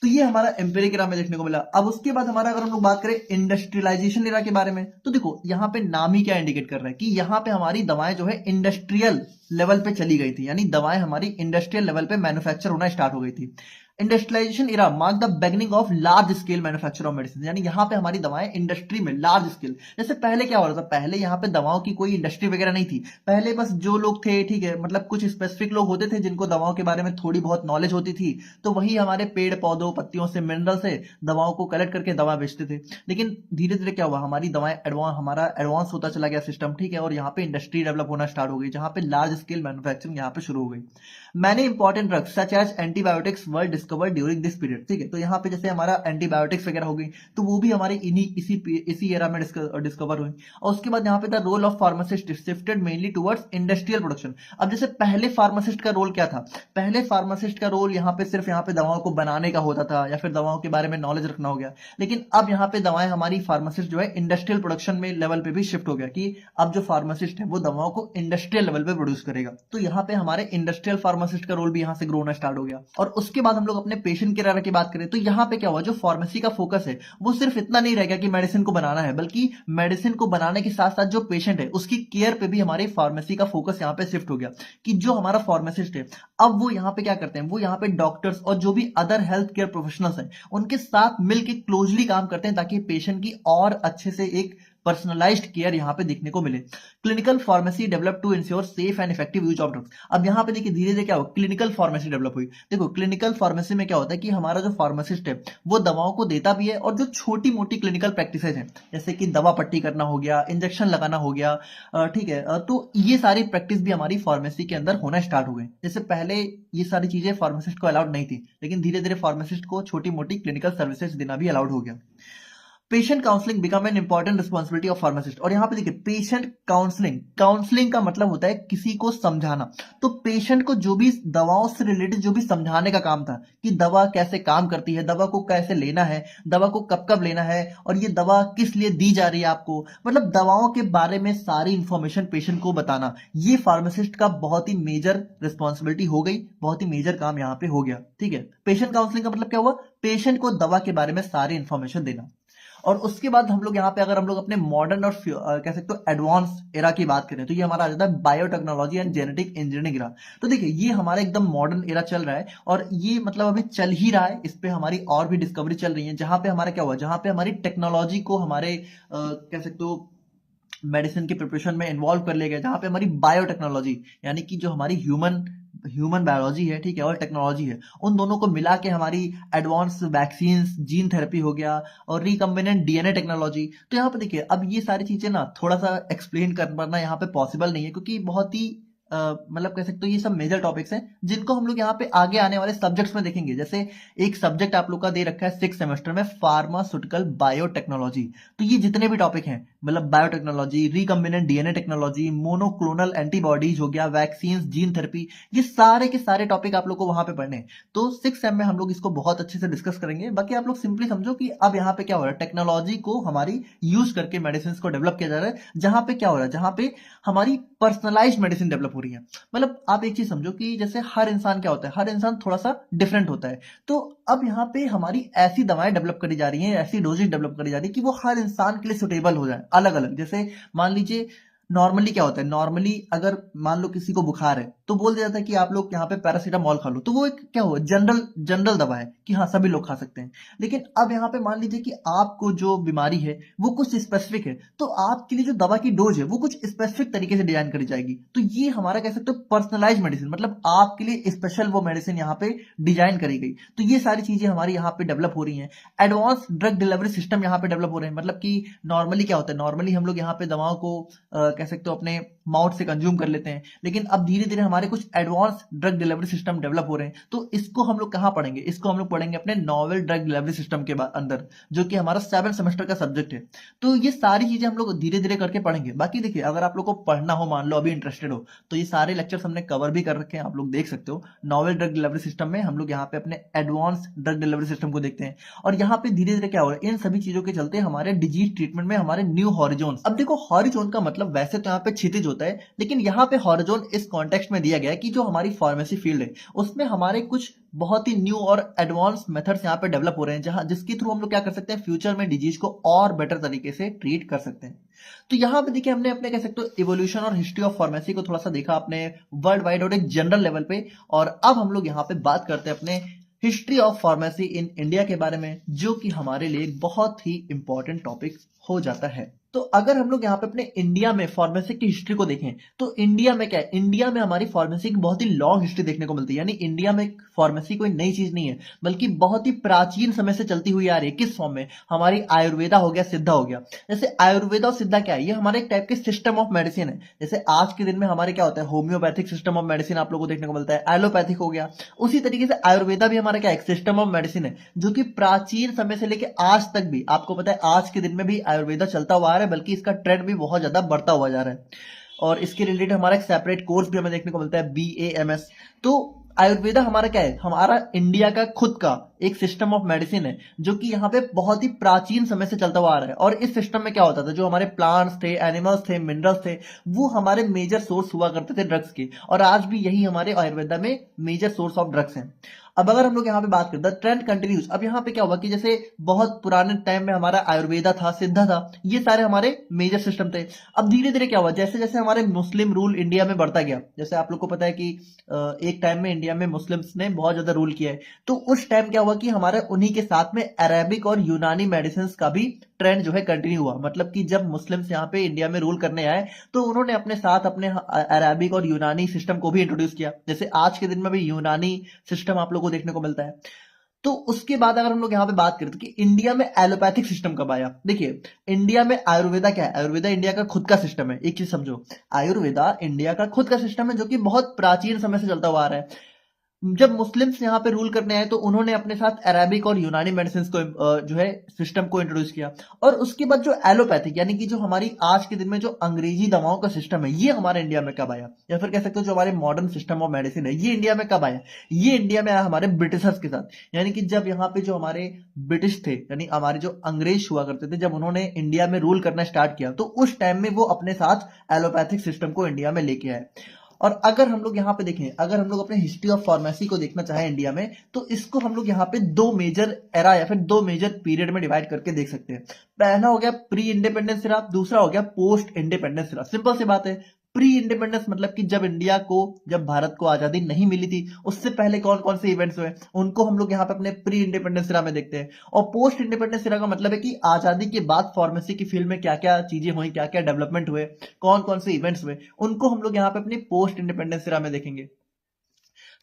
तो ये हमारा एम्पिरिक एरा में देखने को मिला। अब उसके बाद हमारा अगर हम लोग बात करें इंडस्ट्रियलाइजेशन एरा के बारे में, तो देखो यहाँ पे नाम ही क्या इंडिकेट कर रहा है कि यहाँ पे हमारी दवाएं जो है इंडस्ट्रियल लेवल पे चली गई थी, यानी दवाएं हमारी इंडस्ट्रियल लेवल पे मैन्युफैक्चर होना स्टार्ट हो गई थी। Industrialisation era mark the beginning of large scale manufacture of medicine, यानी यहाँ पे हमारी दवाएं इंडस्ट्री में लार्ज स्केल, जैसे पहले क्या हो रहा था, पहले यहाँ पे दवाओं की कोई इंडस्ट्री वगैरह नहीं थी, पहले बस जो लोग थे, ठीक है, मतलब कुछ स्पेसिफिक लोग होते थे जिनको दवाओं के बारे में थोड़ी बहुत नॉलेज होती थी, तो वही हमारे पेड़ पौधों पत्तियों से मिनरल से दवाओं को कलेक्ट करके दवा बेचते थे। लेकिन धीरे धीरे क्या हुआ, हमारी दवाएं हमारा एडवांस होता चला गया सिस्टम, ठीक है, और यहाँ पे इंडस्ट्री डेवलप होना स्टार्ट हो गई, जहाँ पे लार्ज स्केल मैन्युफैक्चरिंग यहाँ पे शुरू हो गई। Many important drugs such as antibiotics were discovered during this period, ठीक है, तो यहाँ पे जैसे हमारा एंटीबायोटिक्स वगैरह हो गई, तो वो भी हमारे इसी एरा में डिस्कवर हुई। और उसके बाद यहाँ पे the role of pharmacist shifted mainly towards industrial production. अब जैसे पहले फार्मासिस्ट का रोल क्या था, पहले फार्मासिस्ट का रोल यहाँ पे सिर्फ यहाँ पे दवाओं को बनाने का होता था या फिर दवाओं के बारे में नॉलेज रखना हो गया, लेकिन अब यहाँ पे दवाएं हमारी फार्मासिस्ट जो है इंडस्ट्रियल प्रोडक्शन में लेवल पे भी शिफ्ट हो गया कि अब जो फार्मासिस्ट है वो दवाओं को इंडस्ट्रियल लेवल पे प्रोड्यूस करेगा। तो यहाँ पे हमारे इंडस्ट्रियल फार्मासिस्ट का रोल भी यहाँ से ग्रो होना स्टार्ट हो गया। और उसके बाद हम लोग अपने पेशेंट केयर की बात करें तो यहाँ पे क्या हुआ, जो फार्मेसी का फोकस है वो सिर्फ इतना नहीं रह गया कि मेडिसिन को बनाना है, बल्कि मेडिसिन को बनाने के साथ साथ जो पेशेंट है उसकी केयर पे भी हमारे फार्मेसी का फोकस यहाँ पे शिफ्ट हो गया कि जो हमारा फार्मासिस्ट है अब वो यहाँ पे क्या करते हैं, वो यहाँ पे डॉक्टर्स और जो भी अदर हेल्थ केयर प्रोफेशनल्स हैं उनके साथ मिलकर क्लोजली काम करते हैं ताकि पेशेंट की और अच्छे से एक पर्सनलाइज्ड केयर यहाँ पे देखने को मिले। Clinical pharmacy develop to ensure safe and effective use of drugs. अब यहाँ पे देखिए धीरे धीरे क्या हुआ, क्लिनिकल फार्मेसी डेवलप हुई। देखो क्लिनिकल फार्मेसी में क्या होता है कि हमारा जो फार्मासिस्ट है वो दवाओं को देता भी है, और जो छोटी मोटी क्लिनिकल प्रैक्टिसेज हैं जैसे कि दवा पट्टी करना हो गया, इंजेक्शन लगाना हो गया, ठीक है, तो ये सारी प्रैक्टिस भी हमारी फार्मेसी के अंदर होना स्टार्ट हो गई। जैसे पहले ये सारी चीजें फार्मासिस्ट को अलाउड नहीं थी, लेकिन धीरे धीरे फार्मासिस्ट को छोटी मोटी क्लिनिकल सर्विसेज देना भी अलाउड हो गया। Patient counselling become an important responsibility of pharmacist. और यहाँ पे देखिए पेशेंट काउंसलिंग, काउंसलिंग का मतलब होता है किसी को समझाना, तो पेशेंट को जो भी दवाओं से रिलेटेड जो भी समझाने का काम था कि दवा कैसे काम करती है, दवा को कैसे लेना है, दवा को कब कब लेना है, और ये दवा किस लिए दी जा रही है आपको, मतलब दवाओं के बारे में सारी इंफॉर्मेशन पेशेंट को बताना, ये फार्मासिस्ट का बहुत ही मेजर रिस्पॉन्सिबिलिटी हो गई, बहुत ही मेजर काम यहाँ पे हो गया। ठीक है, पेशेंट काउंसलिंग का मतलब क्या हुआ, पेशेंट को दवा के बारे में सारी इंफॉर्मेशन देना। और उसके बाद हम लोग यहाँ पे अगर हम लोग अपने मॉडर्न और कह सकते हो एडवांस एरा की बात करें तो ये हमारा आ जाता है biotechnology and genetic engineering era. तो देखिए ये हमारा एकदम मॉडर्न एरा चल रहा है, और ये मतलब अभी चल ही रहा है, इस पे हमारी और भी डिस्कवरी चल रही है, जहां पे हमारा क्या हुआ, जहां पे हमारी टेक्नोलॉजी को हमारे कह सकते हो मेडिसिन के प्रिपरेशन में इन्वॉल्व कर लिया गया, जहां पे हमारी बायोटेक्नोलॉजी यानी कि जो हमारी ह्यूमन बायोलॉजी है, ठीक है, और टेक्नोलॉजी है, उन दोनों को मिला के हमारी एडवांस वैक्सीन, जीन थेरेपी हो गया, और रिकम्बिनेंट डीएनए टेक्नोलॉजी। तो यहाँ पे देखिए अब ये सारी चीजें ना थोड़ा सा एक्सप्लेन करना यहाँ पे पॉसिबल नहीं है, क्योंकि बहुत ही मतलब कह सकते हो ये सब मेजर टॉपिक्स हैं जिनको हम लोग यहाँ पे आगे आने वाले सब्जेक्ट्स में देखेंगे। जैसे एक सब्जेक्ट आप लोग का दे रखा है 6th सेमेस्टर में, फार्मास्यूटिकल बायोटेक्नोलॉजी। तो ये जितने भी टॉपिक हैं, मतलब biotechnology, recombinant DNA technology, monoclonal antibodies हो गया, वैक्सीन, जीन थेरेपी, ये सारे के सारे टॉपिक आप लोग को वहां पे पढ़ने हैं। तो 6th सेम में हम लोग इसको बहुत अच्छे से डिस्कस करेंगे। बाकी आप लोग सिंपली समझो कि अब यहाँ पे क्या हो रहा है, टेक्नोलॉजी को हमारी यूज करके मेडिसिन को डेवलप किया जा रहा है, जहां पे क्या हो रहा है, जहां पे हमारी पर्सनलाइज्ड मेडिसिन डेवलप हो रही है। मतलब आप एक चीज समझो कि जैसे हर इंसान क्या होता है, हर इंसान थोड़ा सा डिफरेंट होता है, तो अब यहाँ पे हमारी ऐसी दवाएं डेवलप करी जा रही हैं, ऐसी डोजेज डेवलप करी जा रही है कि वो हर इंसान के लिए सुटेबल हो जाए अलग अलग। जैसे मान लीजिए नॉर्मली क्या होता है, नॉर्मली अगर मान लो किसी को बुखार है तो बोल दिया जाता है कि आप लोग यहाँ पे पैरासीटामोल खा लो, तो वो एक क्या हुआ, जनरल दवा है कि हाँ सभी लोग खा सकते हैं। लेकिन अब यहाँ पे मान लीजिए कि आपको जो बीमारी है वो कुछ स्पेसिफिक है, तो आपके लिए जो दवा की डोज है वो कुछ स्पेसिफिक तरीके से डिजाइन करी जाएगी। तो ये हमारा कह सकते हो पर्सनलाइज मेडिसिन, मतलब आपके लिए स्पेशल वो मेडिसिन यहाँ पे डिजाइन करी गई। तो ये सारी चीजें हमारी यहाँ पे डेवलप हो रही है। एडवांस ड्रग डिलीवरी सिस्टम यहाँ पे डेवलप हो रहे हैं, मतलब कि नॉर्मली क्या होता है, नॉर्मली हम लोग यहाँ पे दवाओं को कह सकते हो अपने माउथ से कंज्यूम कर लेते हैं, लेकिन अब धीरे धीरे हमारे कुछ advance drug delivery system develop हो रहे हैं। तो इसको हम लोग कहां पढ़ेंगे, इसको हम लोग पढ़ेंगे अपने नॉवेल ड्रग डिलीवरी सिस्टम के अंदर, जो कि हमारा 7th सेमेस्टर का सब्जेक्ट है। तो ये सारी चीजें हम लोग धीरे धीरे करके पढ़ेंगे। बाकी देखिए अगर आप लोग को पढ़ना हो, मान लो अभी इंटरेस्टेड हो, तो ये सारे लेक्चर्स हमने कवर भी कर रखे हैं, आप लोग देख सकते हो। नॉवेल ड्रग डिलीवरी सिस्टम में हम लोग यहाँ पे अपने एडवांस ड्रग डिलीवरी सिस्टम को देखते हैं, और यहाँ पे धीरे धीरे क्या हो रहा है, इन सभी चीजों के चलते हमारे डिजीज ट्रीटमेंट में हमारे न्यू हॉरिजोन। अब देखो हॉरिजोन का मतलब वैसे तो यहाँ पे क्षितिज होता है, लेकिन यहाँ पे हॉरिजोन इस कॉन्टेक्स्ट में दिया गया है कि जो हमारी फार्मेसी फील्ड है उसमें हमारे कुछ बहुत ही न्यू और एडवांस मेथड्स यहाँ पे डेवलप हो रहे हैं, जहां जिसके थ्रू हम लोग क्या कर सकते हैं, फ्यूचर में डिजीज को और बेटर तरीके से ट्रीट कर सकते हैं। तो यहाँ पे देखिए हमने अपने कह सकते हो इवोल्यूशन और हिस्ट्री ऑफ फार्मेसी को थोड़ा सा देखा अपने वर्ल्ड वाइड और एक जनरल लेवल पे, और अब हम लोग यहाँ पे बात करते हैं अपने history of pharmacy in India के बारे में, जो कि हमारे लिए एक बहुत ही इंपॉर्टेंट टॉपिक हो जाता है। तो अगर हम लोग यहाँ पे अपने इंडिया में फार्मेसी की हिस्ट्री को देखें तो इंडिया में क्या है, इंडिया में हमारी फार्मेसी की बहुत ही लॉन्ग हिस्ट्री देखने को मिलती है। यानी इंडिया में फार्मेसी कोई नई चीज नहीं है, बल्कि बहुत ही प्राचीन समय से चलती हुई आ रही है। किस फॉर्म में? हमारी आयुर्वेदा हो गया, सिद्धा हो गया। जैसे आयुर्वेदा और सिद्धा क्या है, ये हमारे एक टाइप के सिस्टम ऑफ मेडिसिन है। जैसे आज के दिन में हमारे क्या होता है, होम्योपैथिक सिस्टम ऑफ मेडिसिन आप लोगों को देखने को मिलता है, एलोपैथिक हो गया। उसी तरीके से आयुर्वेदा भी हमारा क्या है, सिस्टम ऑफ मेडिसिन है, जो कि प्राचीन समय से लेकर आज तक भी, आपको पता है आज के दिन में भी आयुर्वेदा चलता हुआ आ रहा है, बल्कि इसका ट्रेंड भी बहुत ज्यादा बढ़ता हुआ जा रहा है। और इसके रिलेटेड हमारा एक सेपरेट कोर्स भी हमें देखने को मिलता है, BAMS। तो आयुर्वेदा हमारा क्या है, हमारा इंडिया का खुद का एक सिस्टम ऑफ मेडिसिन है, जो कि यहाँ पे बहुत ही प्राचीन समय से चलता हुआ आ रहा है। और इस सिस्टम में क्या होता था, जो हमारे प्लांट्स थे, एनिमल्स थे, मिनरल्स थे, वो हमारे मेजर सोर्स हुआ करते थे ड्रग्स के। और आज भी यही हमारे आयुर्वेदा में मेजर सोर्स ऑफ ड्रग्स हैं। अब अगर हम लोग यहाँ पे बात करते हैं, ट्रेंड कंटिन्यूज। अब यहाँ पे क्या हुआ कि जैसे बहुत पुराने टाइम में हमारा आयुर्वेदा था, सिद्धा था, ये सारे हमारे मेजर सिस्टम थे। अब धीरे धीरे क्या हुआ, जैसे जैसे हमारे मुस्लिम रूल इंडिया में बढ़ता गया, जैसे आप लोग को पता है कि एक टाइम में इंडिया में मुस्लिम्स ने बहुत ज्यादा रूल किया है, तो उस टाइम क्या हुआ कि हमारे उन्हीं के साथ में अरेबिक और यूनानी मेडिसिन का भी ट्रेंड जो है कंटिन्यू हुआ। मतलब कि जब मुस्लिम्स यहाँ पे इंडिया में रूल करने आए, तो उन्होंने अपने साथ अपने अरेबिक और यूनानी सिस्टम को भी इंट्रोड्यूस किया। जैसे आज के दिन में भी यूनानी सिस्टम आप लोगों को देखने को मिलता है। तो उसके बाद अगर हम लोग यहाँ पे बात करते हैं कि इंडिया में एलोपैथिक सिस्टम कब आया, देखिए इंडिया में आयुर्वेदा क्या है, आयुर्वेदा इंडिया का खुद का सिस्टम है। एक चीज समझो, आयुर्वेदा इंडिया का खुद का सिस्टम है, जो कि बहुत प्राचीन समय से चलता हुआ आ रहा है। जब मुस्लिम्स यहाँ पे रूल करने आए, तो उन्होंने अपने साथ अरेबिक और यूनानी मेडिसिन को जो है सिस्टम को इंट्रोड्यूस किया। और उसके बाद जो एलोपैथिक, यानी कि जो हमारी आज के दिन में जो अंग्रेजी दवाओं का सिस्टम है, ये हमारे इंडिया में कब आया, या फिर कह सकते हो जो हमारे मॉडर्न सिस्टम ऑफ मेडिसिन है, ये इंडिया में कब आया? ये इंडिया में आया हमारे ब्रिटिशर्स के साथ। यानी कि जब यहाँ पे जो हमारे ब्रिटिश थे, यानी हमारे जो अंग्रेज हुआ करते थे, जब उन्होंने इंडिया में रूल करना स्टार्ट किया, तो उस टाइम में वो अपने साथ एलोपैथिक सिस्टम को इंडिया में लेके आए। और अगर हम लोग यहाँ पे देखें, अगर हम लोग अपने हिस्ट्री ऑफ फार्मेसी को देखना चाहें इंडिया में, तो इसको हम लोग यहाँ पे दो मेजर एरा या फिर दो मेजर पीरियड में डिवाइड करके देख सकते हैं। पहला हो गया प्री इंडिपेंडेंस एरा, दूसरा हो गया पोस्ट इंडिपेंडेंस एरा। सिंपल सी बात है, प्री इंडिपेंडेंस मतलब कि जब भारत को आजादी नहीं मिली थी, उससे पहले कौन कौन से इवेंट्स हुए, उनको हम लोग यहाँ पे अपने प्री इंडिपेंडेंस एरा में देखते हैं। और पोस्ट इंडिपेंडेंस एरा का मतलब है कि आजादी के बाद फार्मेसी की फील्ड में क्या क्या चीजें हुई, क्या क्या डेवलपमेंट हुए, कौन कौन से इवेंट्स हुए, उनको हम लोग यहाँ पे अपने पोस्ट इंडिपेंडेंस एरा में देखेंगे।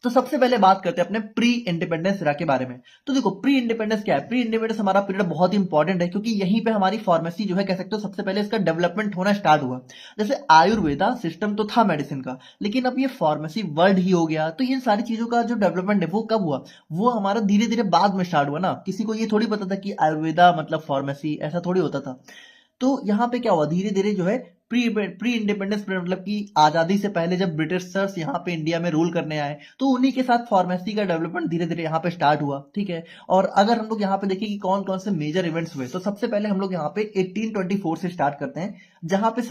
तो सबसे पहले बात करते हैं अपने प्री इंडिपेंडेंस एरा के बारे में। तो देखो प्री इंडिपेंडेंस क्या है, प्री इंडिपेंडेंस हमारा पीरियड बहुत इंपॉर्टेंट है, क्योंकि यहीं पे हमारी फार्मेसी जो है कह सकते हो सबसे पहले इसका डेवलपमेंट होना स्टार्ट हुआ। जैसे आयुर्वेदा सिस्टम तो था मेडिसिन का, लेकिन अब ये फार्मेसी वर्ल्ड ही हो गया। तो इन सारी चीजों का जो डेवलपमेंट है वो कब हुआ, वो हमारा धीरे धीरे बाद में स्टार्ट हुआ ना। किसी को ये थोड़ी पता था कि आयुर्वेदा मतलब फार्मेसी, ऐसा थोड़ी होता था। तो यहाँ पे क्या हुआ, धीरे धीरे जो है प्री इंडिपेंडेंस मतलब कि आजादी से पहले जब ब्रिटिशर्स यहाँ पे इंडिया में रूल करने आए, तो उन्हीं के साथ फार्मेसी का डेवलपमेंट धीरे धीरे यहाँ पे स्टार्ट हुआ। ठीक है। और अगर हम लोग यहाँ पे देखें कि कौन कौन से मेजर इवेंट्स हुए, तो सबसे पहले हम लोग यहाँ पे 1824 से स्टार्ट करते हैं, जहां पे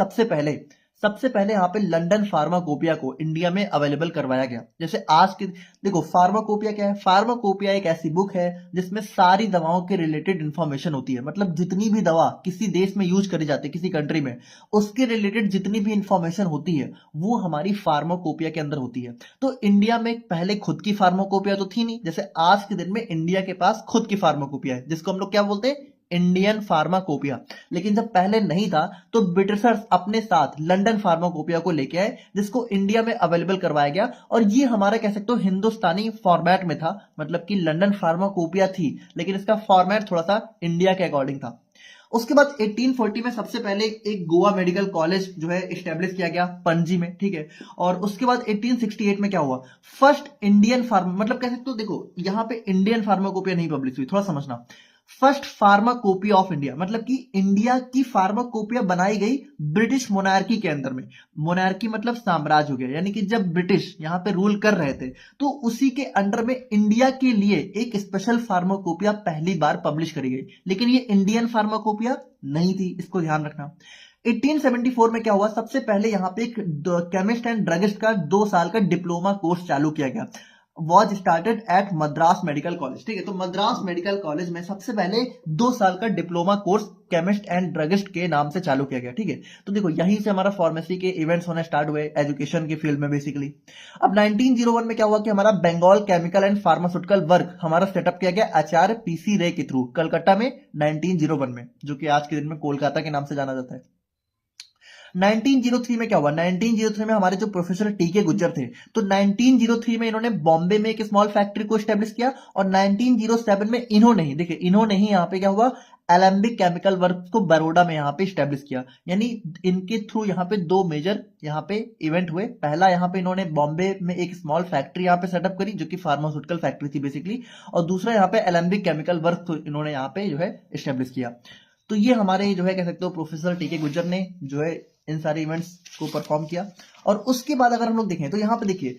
सबसे पहले यहाँ पे लंदन फार्माकोपिया को इंडिया में अवेलेबल करवाया गया। जैसे आज के देखो फार्माकोपिया क्या है, फार्माकोपिया एक ऐसी बुक है जिसमें सारी दवाओं के रिलेटेड इंफॉर्मेशन होती है। मतलब जितनी भी दवा किसी देश में यूज करी जाती है, किसी कंट्री में, उसके रिलेटेड जितनी भी इंफॉर्मेशन होती है वो हमारी फार्माकोपिया के अंदर होती है। तो इंडिया में पहले खुद की फार्माकोपिया तो थी नहीं, जैसे आज के दिन में इंडिया के पास खुद की फार्माकोपिया है, जिसको हम लोग क्या बोलते हैं, इंडियन फार्माकोपिया। लेकिन जब पहले नहीं था, तो ब्रिटिशर्स अपने साथ लंदन फार्माकोपिया को लेके आए, जिसको इंडिया में अवेलेबल करवाया गया। और ये हमारा कह सकते हो हिंदुस्तानी फॉर्मेट में था, मतलब कि लंदन फार्माकोपिया थी, लेकिन इसका फॉर्मेट थोड़ा सा इंडिया के अकॉर्डिंग था। उसके बाद 1840 में सबसे पहले एक गोवा मेडिकल कॉलेज जो है स्टेब्लिश किया गया पणजी में। ठीक है। और उसके बाद 1868 में क्या हुआ, फर्स्ट इंडियन फार्मा, मतलब कह सकते हो देखो यहाँ पे इंडियन फार्माकोपिया नहीं पब्लिश हुई, थोड़ा समझना। फर्स्ट फार्माकोपिया ऑफ इंडिया, मतलब कि इंडिया की फार्माकोपिया बनाई गई ब्रिटिश मोनार्की के अंदर में। मोनार्की मतलब साम्राज्य हो गया, यानी कि जब ब्रिटिश यहाँ पे रूल कर रहे थे, तो उसी के अंडर में इंडिया के लिए एक स्पेशल फार्माकोपिया पहली बार पब्लिश करी गई। लेकिन ये इंडियन फार्माकोपिया नहीं थी, इसको ध्यान रखना। 1874 में क्या हुआ, सबसे पहले यहाँ पे एक केमिस्ट एंड ड्रगिस्ट का 2 साल का डिप्लोमा कोर्स चालू किया गया। Was started at Madras medical college. ठीक है, तो मद्रास मेडिकल कॉलेज में सबसे पहले 2 साल का diploma course chemist and druggist के नाम से चालू किया गया। ठीक है, तो देखो यहीं से हमारा फार्मेसी के इवेंट्स होने स्टार्ट हुए एजुकेशन के फील्ड में बेसिकली। अब 1901 में क्या हुआ कि हमारा Bengal chemical and pharmaceutical work हमारा सेटअप किया गया आचार्य पीसी रे के थ्रू कलकत्ता में 1901 में, जो कि आज के दिन में कोलकाता के नाम से जाना जाता है। 1903 में क्या हुआ, 1903 में हमारे जो प्रोफेसर टीके गुज्जर थे, तो 1903 में इन्होंने बॉम्बे में एक स्मॉल फैक्ट्री को स्टैब्लिश किया, और 1907 में इन्होंने ही देखिए इन्होंने ही यहाँ पे क्या हुआ, एलेम्बिक केमिकल वर्क को बड़ौदा में यहाँ पे स्टैब्लिश किया। यानी इनके थ्रू यहाँ पे 2 मेजर यहाँ पे इवेंट हुए। पहला यहाँ पे इन्होंने बॉम्बे में एक स्मॉल फैक्ट्री यहाँ पे सेटअप करी जो कि फार्मास्यूटिकल फैक्ट्री थी बेसिकली, और दूसरा यहाँ पे एलेम्बिक केमिकल वर्क इन्होंने यहाँ पे जो है स्टैब्लिश किया। तो ये हमारे जो है कह सकते हो प्रोफेसर टीके गुज्जर ने जो है इन सारे इवेंट्स को परफॉर्म किया। और उसके बाद अगर हम लोग देखें तो यहाँ पे देखिए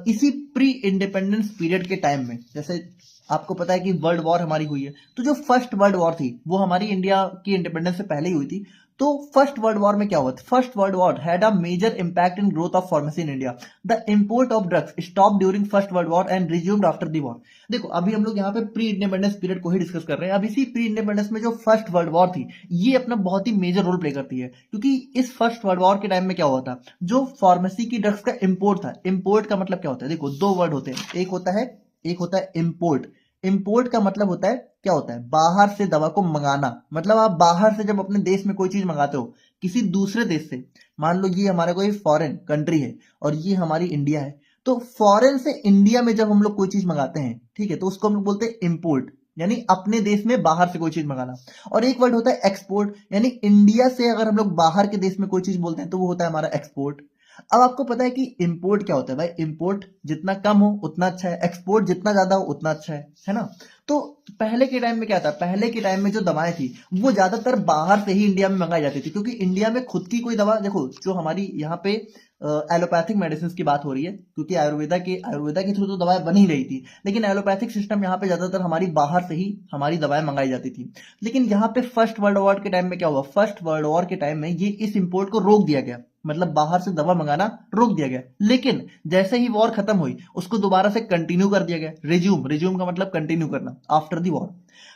इसी प्री इंडिपेंडेंस पीरियड के टाइम में, जैसे आपको पता है कि वर्ल्ड वॉर हमारी हुई है, तो जो फर्स्ट वर्ल्ड वॉर थी वो हमारी इंडिया की इंडिपेंडेंस से पहले ही हुई थी। तो फर्स्ट वर्ल्ड वॉर में क्या हुआ, first world war had a major impact in growth of pharmacy in India. The import of drugs stop during first world war and resumed after the war. देखो अभी हम लोग यहाँ पे प्री इंडिपेंडेंस पीरियड को ही डिस्कस कर रहे हैं। अब इसी प्री इंडिपेंडेंस में जो फर्स्ट वर्ल्ड वॉर थी ये अपना बहुत ही मेजर रोल प्ले करती है, क्योंकि इस फर्स्ट वर्ल्ड वॉर के टाइम में क्या हुआ था, जो फार्मेसी की ड्रग्स का इंपोर्ट था। इंपोर्ट का मतलब क्या होता है, देखो 2 वर्ड होते हैं, एक होता है इंपोर्ट। इंपोर्ट का मतलब होता है क्या होता है, बाहर से दवा को मंगाना। मतलब आप बाहर से जब अपने देश में कोई चीज मंगाते हो किसी दूसरे देश से, मान लो ये हमारा कोई फॉरेन कंट्री है और ये हमारी इंडिया है, तो फॉरेन से इंडिया में जब हम लोग कोई चीज मंगाते हैं, ठीक है, तो उसको हम लोग बोलते हैं इंपोर्ट, यानी अपने देश में बाहर से कोई चीज मंगाना। और एक वर्ड होता है एक्सपोर्ट, यानी इंडिया से अगर हम लोग बाहर के देश में कोई चीज बोलते हैं तो वो होता है हमारा एक्सपोर्ट। अब आपको पता है कि इंपोर्ट क्या होता है भाई, इंपोर्ट जितना कम हो उतना अच्छा है, एक्सपोर्ट जितना ज्यादा हो उतना अच्छा है ना। तो पहले के टाइम में क्या था, पहले के टाइम में जो दवाएं थी वो ज्यादातर बाहर से ही इंडिया में मंगाई जाती थी, क्योंकि इंडिया में खुद की कोई दवा, देखो जो हमारी यहाँ पे एलोपैथिक मेडिसिन की बात हो रही है, क्योंकि आयुर्वेदा के थ्रू तो दवाएं बन ही रही थी, लेकिन एलोपैथिक सिस्टम यहाँ पे ज्यादातर हमारी बाहर से ही हमारी दवाएं मंगाई जाती थी। लेकिन यहाँ पे फर्स्ट वर्ल्ड वॉर के टाइम में क्या हुआ, फर्स्ट वर्ल्ड वॉर के टाइम में ये इस इंपोर्ट को रोक दिया गया, मतलब बाहर से दवा मंगाना रोक दिया गया। लेकिन जैसे ही वॉर खत्म हुई उसको दोबारा से कंटिन्यू कर दिया गया, रिज्यूम का मतलब कंटिन्यू करना, after the war.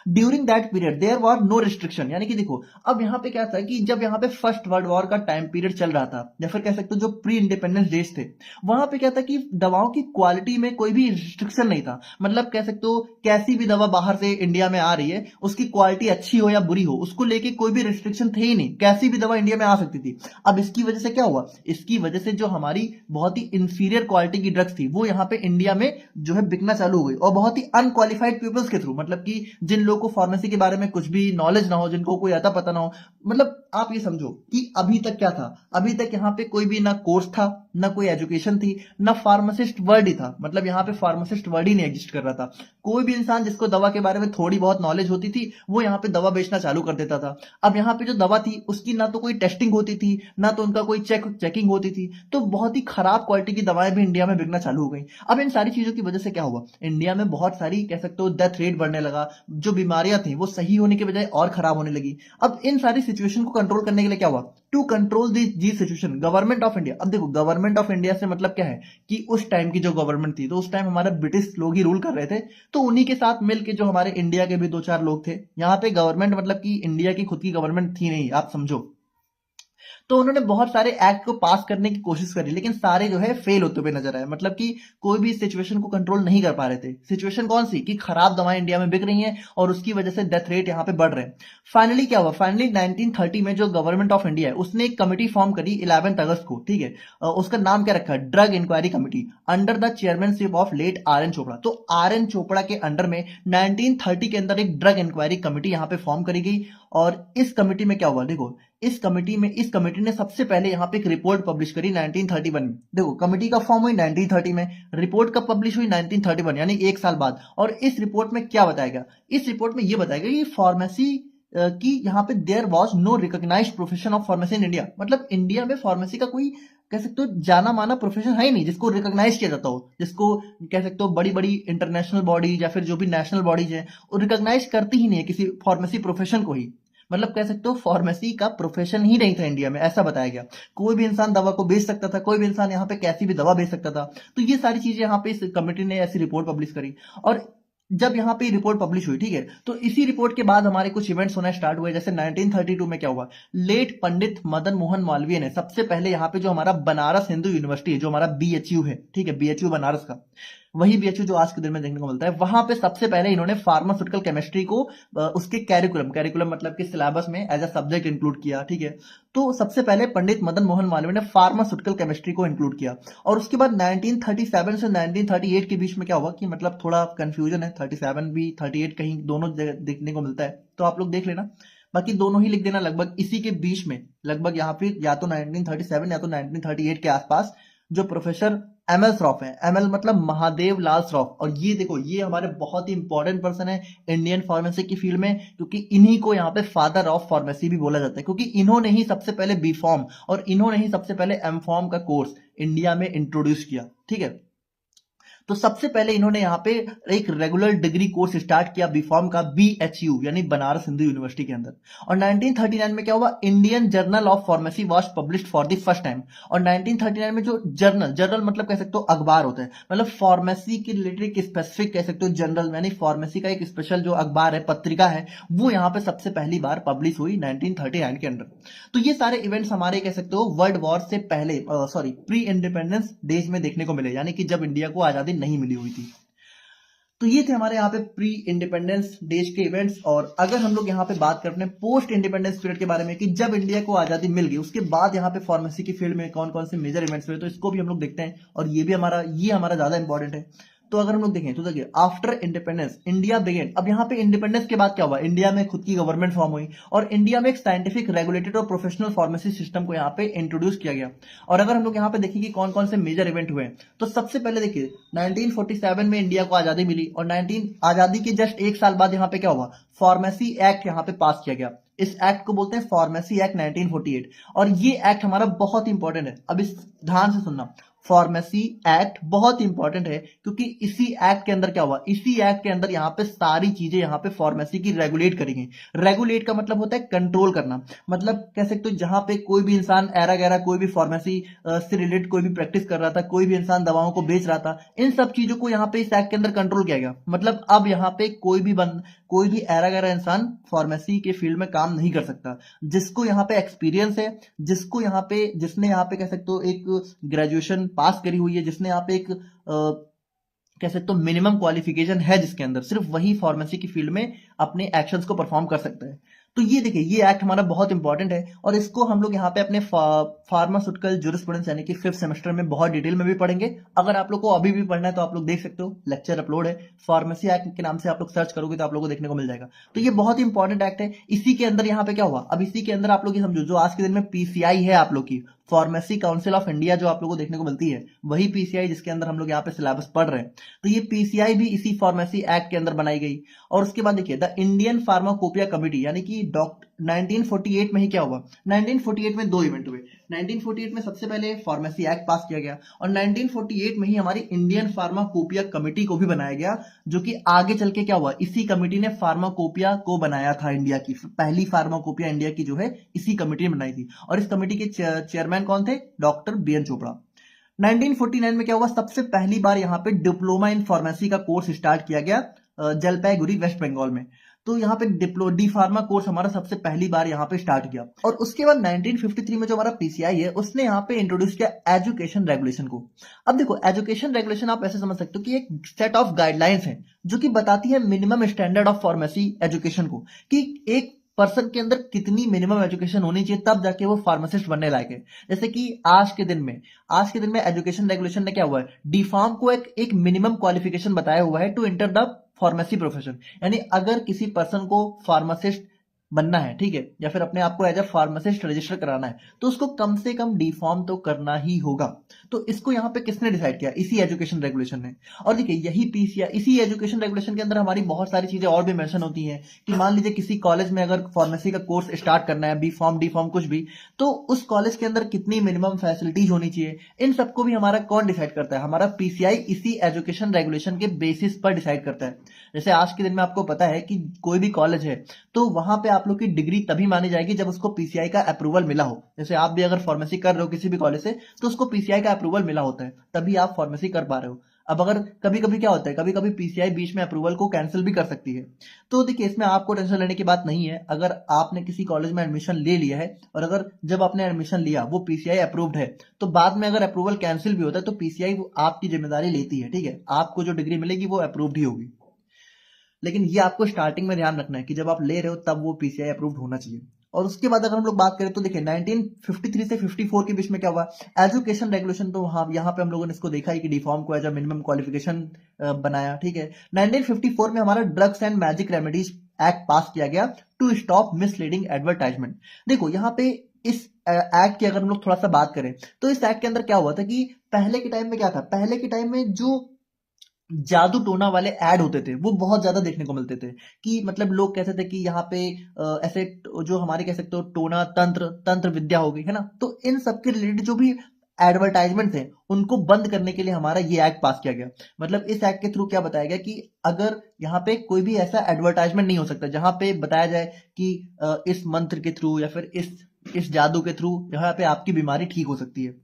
During that period there was no restriction, यानी कि देखो अब यहाँ पे क्या था कि जब यहाँ पे फर्स्ट वर्ल्ड वॉर का टाइम पीरियड चल रहा था, या फिर कह सकते हो जो प्री इंडिपेंडेंस डेज थे, वहां पे क्या था कि दवाओं की क्वालिटी में कोई भी रिस्ट्रिक्शन नहीं था। मतलब कह सकते हो कैसी भी दवा बाहर से इंडिया में आ रही है, उसकी क्वालिटी अच्छी हो या बुरी हो, उसको लेके कोई भी रिस्ट्रिक्शन थे ही नहीं, कैसी भी दवा इंडिया में आ सकती थी। अब इसकी वजह से क्या हुआ, इसकी वजह से जो हमारी बहुत ही इंफीरियर क्वालिटी की ड्रग्स थी वो यहाँ पे इंडिया में जो है बिकना चालू हो गई, और बहुत ही अनक्वालिफाइड पीपल्स के थ्रू, मतलब कि जिन लोगों को फार्मेसी के बारे में कुछ भी नॉलेज ना हो, जिनको कोई आता पता ना हो। मतलब आप ये समझो कि अभी तक क्या था, अभी तक यहाँ पे कोई भी ना कोर्स था, ना कोई एजुकेशन थी, ना फार्मासिस्ट वर्ड ही था। मतलब यहाँ पे फार्मासिस्ट वर्ड ही नहीं एग्जिस्ट कर रहा था। कोई भी इंसान जिसको दवा के बारे में थोड़ी बहुत नॉलेज होती थी वो यहाँ पे दवा बेचना चालू कर देता था। अब यहाँ पे जो दवा थी उसकी ना तो कोई टेस्टिंग होती थी, ना तो उनका कोई चेकिंग होती थी, तो बहुत ही खराब क्वालिटी की दवाएं भी इंडिया में बिकना चालू हो गई। अब इन सारी चीजों की वजह से क्या हुआ, इंडिया में बहुत सारी कह सकते हो डेथ रेट बढ़ने लगा, जो बीमारियां थी वो सही होने के बजाय और खराब होने लगी। अब इन सारी सिचुएशन को कंट्रोल करने के लिए क्या हुआ, to control the situation government of India. अब देखो गवर्नमेंट ऑफ इंडिया से मतलब क्या है कि उस टाइम की जो गवर्नमेंट थी, तो उस टाइम हमारे ब्रिटिश लोग ही रूल कर रहे थे, तो उन्हीं के साथ मिलकर जो हमारे इंडिया के भी 2-4 लोग थे, यहाँ पे गवर्नमेंट मतलब कि इंडिया की खुद की गवर्नमेंट थी नहीं, आप समझो। तो उन्होंने बहुत सारे एक्ट को पास करने की कोशिश करी, लेकिन सारे जो है फेल होते हुए नजर आए। मतलब कि कोई भी सिचुएशन को कंट्रोल नहीं कर पा रहे थे। सिचुएशन कौन सी कि खराब दवाएं इंडिया में बिक रही हैं और उसकी वजह से डेथ रेट यहाँ पे बढ़ रहे हैं। फाइनली क्या हुआ, फाइनली 1930 में जो गवर्नमेंट ऑफ इंडिया है उसने एक कमेटी फॉर्म करी 11 अगस्त को, ठीक है। उसका नाम क्या रखा, drug inquiry committee, under the chairmanship of late R N Chopra. तो आर एन चोपड़ा के अंडर में 1930 के अंदर एक ड्रग इंक्वायरी कमेटी यहाँ पे फॉर्म करी गई। और इस कमेटी में क्या हुआ, देखो इस कमेटी ने सबसे पहले यहाँ पे एक रिपोर्ट पब्लिश करी 1931 में। देखो कमेटी का फॉर्म हुई 1930 में, रिपोर्ट कब पब्लिश हुई 1931, यानी 1 साल बाद। और इस रिपोर्ट में क्या बताया गया, इस रिपोर्ट में ये बताया गया कि फार्मेसी की यहाँ पे there was no recognised profession of pharmacy in India. मतलब इंडिया में फार्मेसी का कोई कह सकते हो जाना माना प्रोफेशन है ही नहीं जिसको रिकॉग्नाइज किया जाता हो, जिसको कह सकते हो बड़ी बड़ी इंटरनेशनल बॉडीज या फिर जो भी नेशनल बॉडीज है वो रिकॉग्नाइज करती ही नहीं है किसी फार्मेसी प्रोफेशन को ही। मतलब कह सकते हो फार्मेसी का प्रोफेशन ही नहीं था इंडिया में, ऐसा बताया गया। कोई भी इंसान दवा को बेच सकता था, कोई भी इंसान यहाँ पे कैसी भी दवा बेच सकता था। तो ये सारी चीजें यहाँ पे इस कमेटी ने ऐसी रिपोर्ट पब्लिश करी। और जब यहाँ पे रिपोर्ट पब्लिश हुई, ठीक है, तो इसी रिपोर्ट के बाद हमारे कुछ इवेंट्स होना स्टार्ट हुए। जैसे 1932 में क्या हुआ, लेट पंडित मदन मोहन मालवीय ने सबसे पहले यहाँ पे जो हमारा बनारस हिंदू यूनिवर्सिटी है, जो हमारा बीएचयू है, ठीक है, बीएचयू बनारस का, वही बीएचयू जो आज के दिन में देखने को मिलता है, वहां पे सबसे पहले इन्होंने फार्मास्यूटिकल केमिस्ट्री को उसके कैरिकुलम मतलब कि सिलेबस में एज अ सब्जेक्ट इंक्लूड किया, ठीक है। तो सबसे पहले पंडित मदन मोहन मालवीय ने फार्मास्यूटिकल केमिस्ट्री को इंक्लूड किया। और उसके बाद 1937 से 1938 के बीच में क्या हुआ कि मतलब थोड़ा कंफ्यूजन है, 37 भी 38 कहीं दोनों जगह देखने को मिलता है, तो आप लोग देख लेना, बाकी दोनों ही लिख देना लगभग इसी के बीच में, लगभग यहाँ पे या तो 1937 या तो 1938 के आसपास, जो प्रोफेसर एमएल श्रॉफ है, एमएल मतलब महादेव लाल श्रॉफ। और ये देखो, ये हमारे बहुत ही इंपॉर्टेंट पर्सन है इंडियन फार्मेसी की फील्ड में, क्योंकि इन्हीं को यहाँ पे फादर ऑफ फार्मेसी भी बोला जाता है, क्योंकि इन्होंने ही सबसे पहले बी फॉर्म और इन्होंने ही सबसे पहले एम फॉर्म का कोर्स इंडिया में इंट्रोड्यूस किया, ठीक है। तो सबसे पहले इन्होंने यहाँ पे एक रेगुलर डिग्री कोर्स स्टार्ट किया बीफॉर्म का, बीएचयू यानी बनारस हिंदू यूनिवर्सिटी के अंदर। और 1939 में क्या हुआ, Indian journal of pharmacy was published for the first time. और 1939 में जो जर्नल मतलब कह सकते हो अखबार होता है, मतलब फार्मेसी के रिलेटेड एक स्पेसिफिक कह सकते हो जर्नल, यानी फार्मेसी का एक स्पेशल जो अखबार है, पत्रिका है, वो यहाँ पे सबसे पहली बार पब्लिश हुई 1939 के अंदर। तो ये सारे इवेंट्स हमारे कह सकते हो वर्ल्ड वॉर से पहले, सॉरी, प्री इंडिपेंडेंस डेज में देखने को मिले, यानी कि जब इंडिया को आजादी नहीं मिली हुई थी। तो ये थे हमारे यहाँ पे प्री इंडिपेंडेंस डेज के इवेंट्स। और अगर हम लोग यहाँ पे बात करते हैं पोस्ट इंडिपेंडेंस पीरियड के बारे में कि जब इंडिया को आजादी मिल गई, उसके बाद यहाँ पे फार्मेसी की फील्ड में कौन कौन से मेजर इवेंट्स हुए, तो इसको भी हम लोग देखते हैं। और ये भी हमारा ज्यादा इंपॉर्टेंट है। तो अगर हम लोग देखें तो देखिए, आफ्टर इंडिपेंडेंस इंडिया बिगेन, अब यहाँ पे इंडिपेंडेंस के बाद क्या हुआ, इंडिया में खुद की गवर्नमेंट फॉर्म हुई और इंडिया में एक साइंटिफिक रेगुलेटेड और प्रोफेशनल फार्मेसी सिस्टम को यहाँ पे इंट्रोड्यूस किया गया। और अगर हम लोग यहाँ पे देखें कि कौन कौन से मेजर इवेंट हुए, तो सबसे पहले देखिए 1947 में इंडिया को आजादी मिली और आजादी के जस्ट एक साल बाद यहाँ पे क्या हुआ, फार्मेसी एक्ट यहाँ पे पास किया गया। इस एक्ट को बोलते हैं फार्मेसी एक्ट 1948। और ये एक्ट हमारा बहुत इंपॉर्टेंट है, अब इस ध्यान से सुनना, फार्मेसी एक्ट बहुत इंपॉर्टेंट है, क्योंकि इसी एक्ट के अंदर क्या हुआ, इसी एक्ट के अंदर यहाँ पे सारी चीजें यहाँ पे फार्मेसी की रेगुलेट करी गई। रेगुलेट का मतलब होता है कंट्रोल करना, मतलब कह सकते हो जहां पे कोई भी इंसान एरा गैरा कोई भी फार्मेसी से रिलेटेड कोई भी प्रैक्टिस कर रहा था, कोई भी इंसान दवाओं को बेच रहा था, इन सब चीजों को यहाँ पे इस एक्ट के अंदर कंट्रोल किया गया। मतलब अब यहाँ पे कोई भी एरा गैरा इंसान फार्मेसी के फील्ड में काम नहीं कर सकता। जिसको यहाँ पे एक्सपीरियंस है, जिसने यहाँ पे कह सकते हो एक ग्रेजुएशन पास करी हुई है, जिसने यहाँ पे एक कह सकते हो मिनिमम क्वालिफिकेशन है जिसके अंदर, सिर्फ वही फार्मेसी की फील्ड में अपने एक्शंस को परफॉर्म कर सकता है। तो ये देखिए, ये एक्ट हमारा बहुत इंपॉर्टेंट है और इसको हम लोग यहाँ पे अपने फार्मास्यूटिकल ज्यूरिस्प्रूडेंस यानी कि 5th सेमेस्टर में बहुत डिटेल में भी पढ़ेंगे। अगर आप लोग को अभी भी पढ़ना है तो आप लोग देख सकते हो, लेक्चर अपलोड है, फार्मेसी एक्ट के नाम से आप लोग सर्च करोगे तो आप लोगों को देखने को मिल जाएगा। तो ये बहुत ही इंपॉर्टेंट एक्ट है। इसी के अंदर यहाँ पे क्या हुआ, अब इसी के अंदर आप लोग ये समझो, जो आज के दिन में पीसीआई है आप लोग की, फार्मेसी काउंसिल ऑफ इंडिया, जो आप लोगों को देखने को मिलती है, वही पीसीआई जिसके अंदर हम लोग यहाँ पे सिलेबस पढ़ रहे हैं। तो ये पीसीआई भी इसी फार्मेसी एक्ट के अंदर बनाई गई। और उसके बाद देखिए, द इंडियन फार्माकोपिया कमिटी, यानी कि 1948 में ही क्या हुआ, 1948 में 2 इवेंट हुए। 1948 में सबसे पहले फार्मेसी एक्ट पास किया गया और 1948 में ही हमारी इंडियन फार्माकोपिया कमेटी को भी बनाया गया, जो कि आगे चल के क्या हुआ, इसी कमेटी ने फार्माकोपिया को बनाया था। इंडिया की पहली फार्माकोपिया इंडिया की जो है इसी कमेटी ने बनाई थी। और इस कमेटी के चेयरमैन कौन थे, डॉक्टर बीएन चोपड़ा। 1949 में क्या हुआ, सबसे पहली बार यहाँ पे डिप्लोमा इन फार्मेसी का कोर्स स्टार्ट किया गया जलपाईगुड़ी वेस्ट बंगाल में। तो यहाँ पे डी फार्मा कोर्स हमारा सबसे पहली बार यहाँ पे स्टार्ट किया। और उसके बाद 1953 में जो हमारा पीसीआई है, उसने यहाँ पे इंट्रोड्यूस किया एजुकेशन रेगुलेशन को। अब देखो, एजुकेशन रेगुलेशन आप ऐसे समझ सकते हो कि एक सेट ऑफ गाइडलाइंस है जो कि बताती है minimum standard of pharmacy education को, कि एक पर्सन के अंदर कितनी मिनिमम एजुकेशन होनी चाहिए तब जाके वो फार्मासिस्ट बनने लायक है। जैसे कि आज के दिन में एजुकेशन रेगुलेशन ने क्या हुआ है, डी फार्म को एक मिनिमम क्वालिफिकेशन बताया हुआ है to enter the pharmacy profession. यानी अगर किसी पर्सन को फार्मासिस्ट बनना है, ठीक है, या फिर अपने आप को एज अ फार्मासिस्ट रजिस्टर कराना है, तो उसको कम से कम डी फॉर्म तो करना ही होगा। तो इसको यहाँ पे किसने डिसाइड किया, इसी एजुकेशन रेगुलेशन ने। और देखिए, यही पीसीआई, इसी एजुकेशन रेगुलेशन के अंदर हमारी बहुत सारी चीजें और भी मेंशन होती हैं कि मान लीजिए किसी कॉलेज में अगर फार्मेसी का कोर्स स्टार्ट करना है, बी फॉर्म डी फॉर्म कुछ भी, तो उस कॉलेज के अंदर कितनी मिनिमम फैसिलिटीज होनी चाहिए, इन सबको भी हमारा कौन डिसाइड करता है, हमारा पीसीआई इसी एजुकेशन रेगुलेशन के बेसिस पर डिसाइड करता है। जैसे आज के दिन में आपको पता है कि कोई भी कॉलेज है तो वहां पे आप आप लोग की डिग्री तभी मानी जाएगी जब उसको पीसीआई का अप्रूवल मिला हो। जैसे आप भी अगर फार्मेसी कर रहे हो किसी भी कॉलेज से, तो उसको पीसीआई का अप्रूवल मिला होता है, तभी आप फार्मेसी कर पा रहे हो। अब अगर कभी कभी क्या होता है, कभी कभी पीसीआई बीच में अप्रूवल को कैंसिल भी कर सकती है। तो देखिए, इसमें आपको टेंशन लेने की बात नहीं है। अगर आपने किसी कॉलेज में एडमिशन ले लिया है और अगर जब आपने एडमिशन लिया वो पीसीआई अप्रूव्ड है, तो बाद में अगर अप्रूवल कैंसिल भी होता है तो पीसीआई आपकी जिम्मेदारी लेती है, ठीक है। आपको जो डिग्री मिलेगी वो अप्रूव्ड ही होगी। लेकिन ये आपको स्टार्टिंग में ध्यान रखना है कि जब आप ले रहे हो तब वो पीसीआई अप्रूव्ड होना चाहिए। और उसके बाद अगर हम लोग बात करें तो देखिए 1953 से 54 के बीच में क्या हुआ, एजुकेशन रेगुलेशन, तो वहां यहाँ पे हम लोगों ने इसको देखा है कि डिफॉर्म को एज अ मिनिमम क्वालिफिकेशन बनाया, ठीक है। 1954 में हमारा drugs and magic remedies act pass किया गया टू स्टॉप मिसलीडिंग एडवर्टाइजमेंट। देखो यहाँ पे इस एक्ट की अगर हम लोग थोड़ा सा बात करें तो इस एक्ट के अंदर क्या हुआ था कि पहले के टाइम में क्या था, पहले के टाइम में जो जादू टोना वाले ऐड होते थे वो बहुत ज्यादा देखने को मिलते थे। कि मतलब लोग कहते थे कि यहाँ पे ऐसे जो हमारे कह सकते हो टोना तंत्र तंत्र विद्या हो गई है ना, तो इन सब के रिलेटेड जो भी एडवर्टाइजमेंट थे उनको बंद करने के लिए हमारा ये एक्ट पास किया गया। मतलब इस एक्ट के थ्रू क्या बताया गया कि अगर यहाँ पे कोई भी ऐसा एडवर्टाइजमेंट नहीं हो सकता जहां पे बताया जाए कि इस मंत्र के थ्रू या फिर इस जादू के थ्रू यहाँ पे आपकी बीमारी ठीक हो सकती है।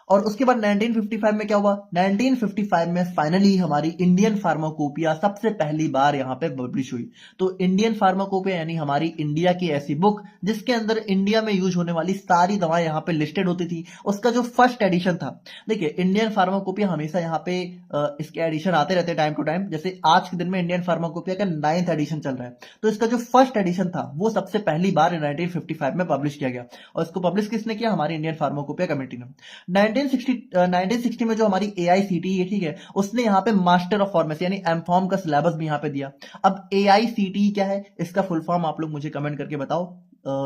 और उसके बाद 1955 में क्या हुआ, 1955 में फाइनली हमारी इंडियन फार्माकोपिया सबसे पहली बार यहाँ पे पब्लिश हुई। तो इंडियन फार्माकोपिया यानी हमारी इंडिया की ऐसी बुक जिसके अंदर इंडिया में यूज होने वाली सारी दवाएं यहाँ पे लिस्टेड होती थी, उसका जो फर्स्ट एडिशन था। देखिए इंडियन फार्माकोपिया हमेशा यहाँ पे इसके एडिशन आते रहते टाइम टू टाइम। जैसे आज के दिन में इंडियन फार्माकोपिया का 9th एडिशन चल रहा है, तो इसका जो फर्स्ट एडिशन था वो सबसे पहली बार 1955 में पब्लिश किया गया। और इसको पब्लिश किसने किया, हमारी इंडियन फार्माकोपिया कमेटी ने। 1960 में जो हमारी एआईसीटीई है, ठीक है, उसने यहाँ पे मास्टर ऑफ फार्मेसी यानी एमफॉर्म का सिलेबस भी यहाँ पे दिया। अब एआईसीटीई क्या है, इसका फुल फॉर्म आप लोग मुझे कमेंट करके बताओ।